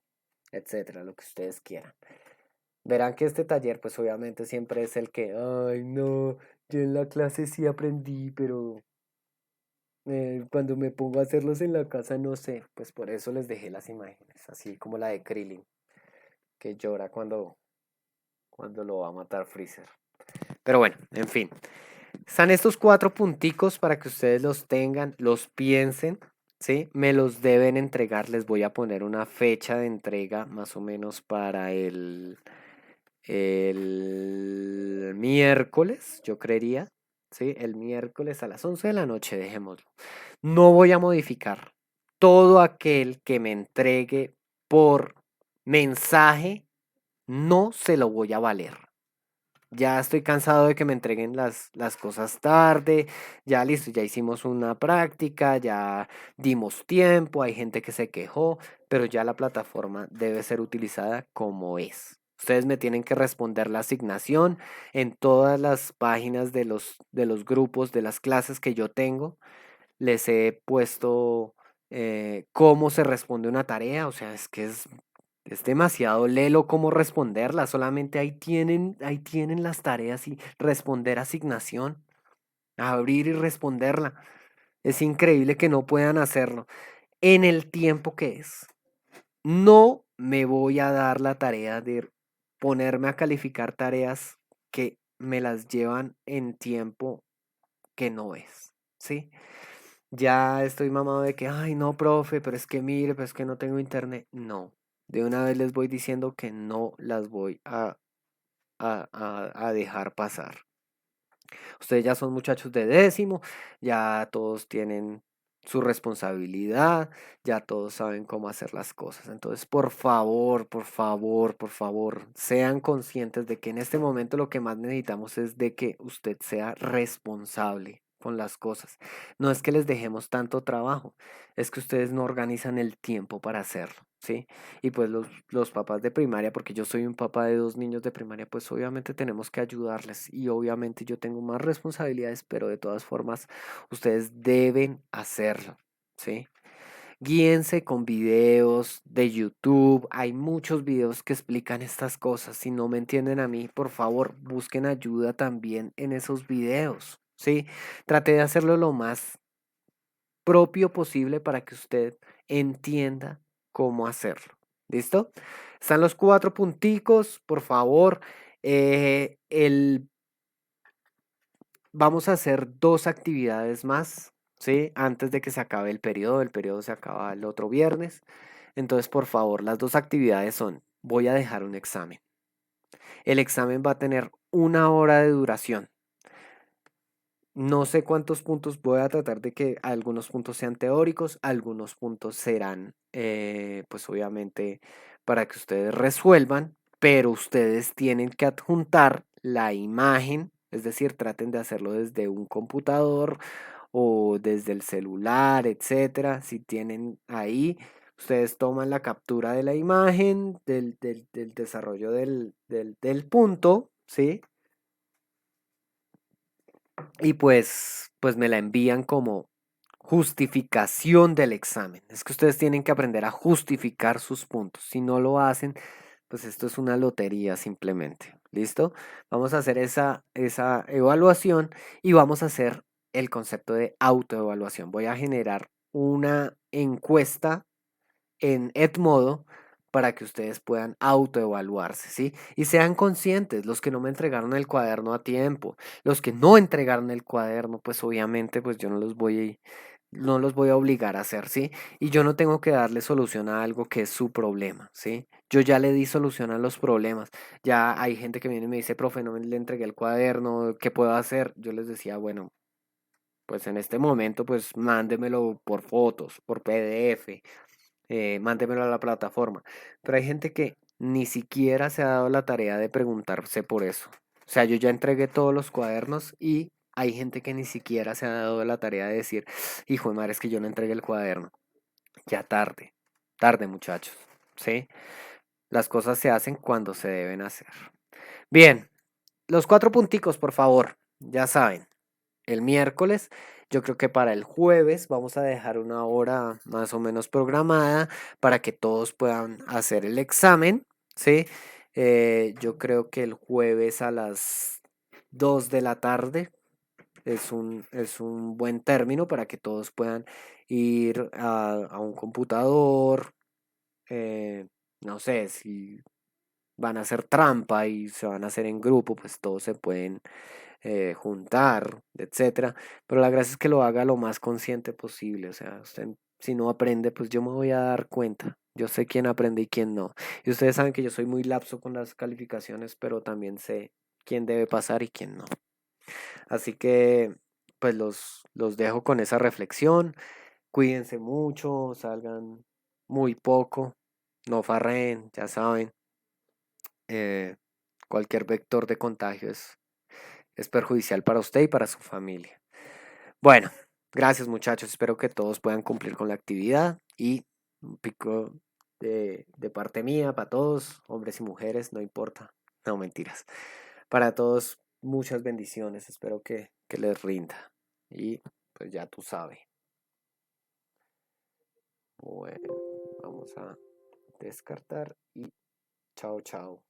etcétera, lo que ustedes quieran. Verán que este taller pues obviamente siempre es el que, ay no, yo en la clase sí aprendí, pero cuando me pongo a hacerlos en la casa no sé, pues por eso les dejé las imágenes, así como la de Krillin, que llora cuando lo va a matar Freezer. Pero bueno, en fin, están estos 4 punticos para que ustedes los tengan, los piensen, ¿sí? Me los deben entregar, les voy a poner una fecha de entrega más o menos para el miércoles, yo creería, ¿sí? El miércoles a las 11 de la noche, dejémoslo. No voy a modificar. Todo aquel que me entregue por mensaje, no se lo voy a valer. Ya estoy cansado de que me entreguen las cosas tarde, ya listo, ya hicimos una práctica, ya dimos tiempo, hay gente que se quejó, pero ya la plataforma debe ser utilizada como es. Ustedes me tienen que responder la asignación en todas las páginas de los grupos, de las clases que yo tengo. Les he puesto cómo se responde una tarea, o sea, es que es demasiado lelo cómo responderla, solamente ahí tienen las tareas y responder asignación, abrir y responderla. Es increíble que no puedan hacerlo en el tiempo que es. No me voy a dar la tarea de ponerme a calificar tareas que me las llevan en tiempo que no es, ¿sí? Ya estoy mamado de que, ay, no, profe, pero es que mire, pero es que no tengo internet. No, de una vez les voy diciendo que no las voy a dejar pasar. Ustedes ya son muchachos de décimo, ya todos tienen su responsabilidad, ya todos saben cómo hacer las cosas. Entonces, por favor, por favor, por favor, sean conscientes de que en este momento lo que más necesitamos es de que usted sea responsable con las cosas. No es que les dejemos tanto trabajo, es que ustedes no organizan el tiempo para hacerlo, ¿sí? Y pues los papás de primaria, porque yo soy un papá de dos niños de primaria, pues obviamente tenemos que ayudarles y obviamente yo tengo más responsabilidades, pero de todas formas ustedes deben hacerlo, ¿sí? Guíense con videos de YouTube, hay muchos videos que explican estas cosas. Si no me entienden a mí, por favor, busquen ayuda también en esos videos, ¿sí? Trate de hacerlo lo más propio posible para que usted entienda cómo hacerlo. ¿Listo? Están los cuatro punticos, por favor. eh, el, Vamos a hacer dos actividades más, ¿sí? Antes de que se acabe el periodo se acaba el otro viernes. Entonces, por favor, las dos actividades son, voy a dejar un examen. El examen va a tener 1 hora de duración. No sé cuántos puntos, voy a tratar de que algunos puntos sean teóricos, algunos puntos serán, pues obviamente, para que ustedes resuelvan, pero ustedes tienen que adjuntar la imagen, es decir, traten de hacerlo desde un computador o desde el celular, etcétera. Si tienen ahí, ustedes toman la captura de la imagen, del desarrollo del punto, ¿sí? Y pues me la envían como justificación del examen. Es que ustedes tienen que aprender a justificar sus puntos. Si no lo hacen, pues esto es una lotería simplemente. ¿Listo? Vamos a hacer esa evaluación y vamos a hacer el concepto de autoevaluación. Voy a generar una encuesta en Edmodo para que ustedes puedan autoevaluarse, ¿sí? Y sean conscientes, los que no me entregaron el cuaderno a tiempo, los que no entregaron el cuaderno, pues obviamente pues yo no los voy a obligar a hacer, ¿sí? Y yo no tengo que darle solución a algo que es su problema, ¿sí? Yo ya le di solución a los problemas. Ya hay gente que viene y me dice, profe, no le entregué el cuaderno, ¿qué puedo hacer? Yo les decía, bueno, pues en este momento pues mándemelo por fotos, por PDF, mándemelo a la plataforma. Pero hay gente que ni siquiera se ha dado la tarea de preguntarse por eso. O sea, yo ya entregué todos los cuadernos y hay gente que ni siquiera se ha dado la tarea de decir, hijo de madre, es que yo no entregué el cuaderno. Ya tarde, tarde muchachos. ¿Sí? Las cosas se hacen cuando se deben hacer. Bien, los cuatro punticos, por favor. Ya saben. El miércoles. Yo creo que para el jueves vamos a dejar 1 hora más o menos programada para que todos puedan hacer el examen, ¿sí? Yo creo que el jueves a las 2 de la tarde es un buen término para que todos puedan ir a un computador. No sé, si van a hacer trampa y se van a hacer en grupo, pues todos se pueden juntar, etcétera. Pero la gracia es que lo haga lo más consciente posible. O sea, usted si no aprende, pues yo me voy a dar cuenta. Yo sé quién aprende y quién no. Y ustedes saben que yo soy muy lapso con las calificaciones, pero también sé quién debe pasar y quién no. Así que, pues los dejo con esa reflexión. Cuídense mucho, salgan muy poco, no farreen, ya saben. eh, Cualquier vector de contagio es perjudicial para usted y para su familia. Bueno, gracias muchachos, espero que todos puedan cumplir con la actividad y un pico de parte mía, para todos, hombres y mujeres, no importa, no mentiras. Para todos, muchas bendiciones, espero que les rinda y pues ya tú sabes. Bueno, vamos a descartar y chao, chao.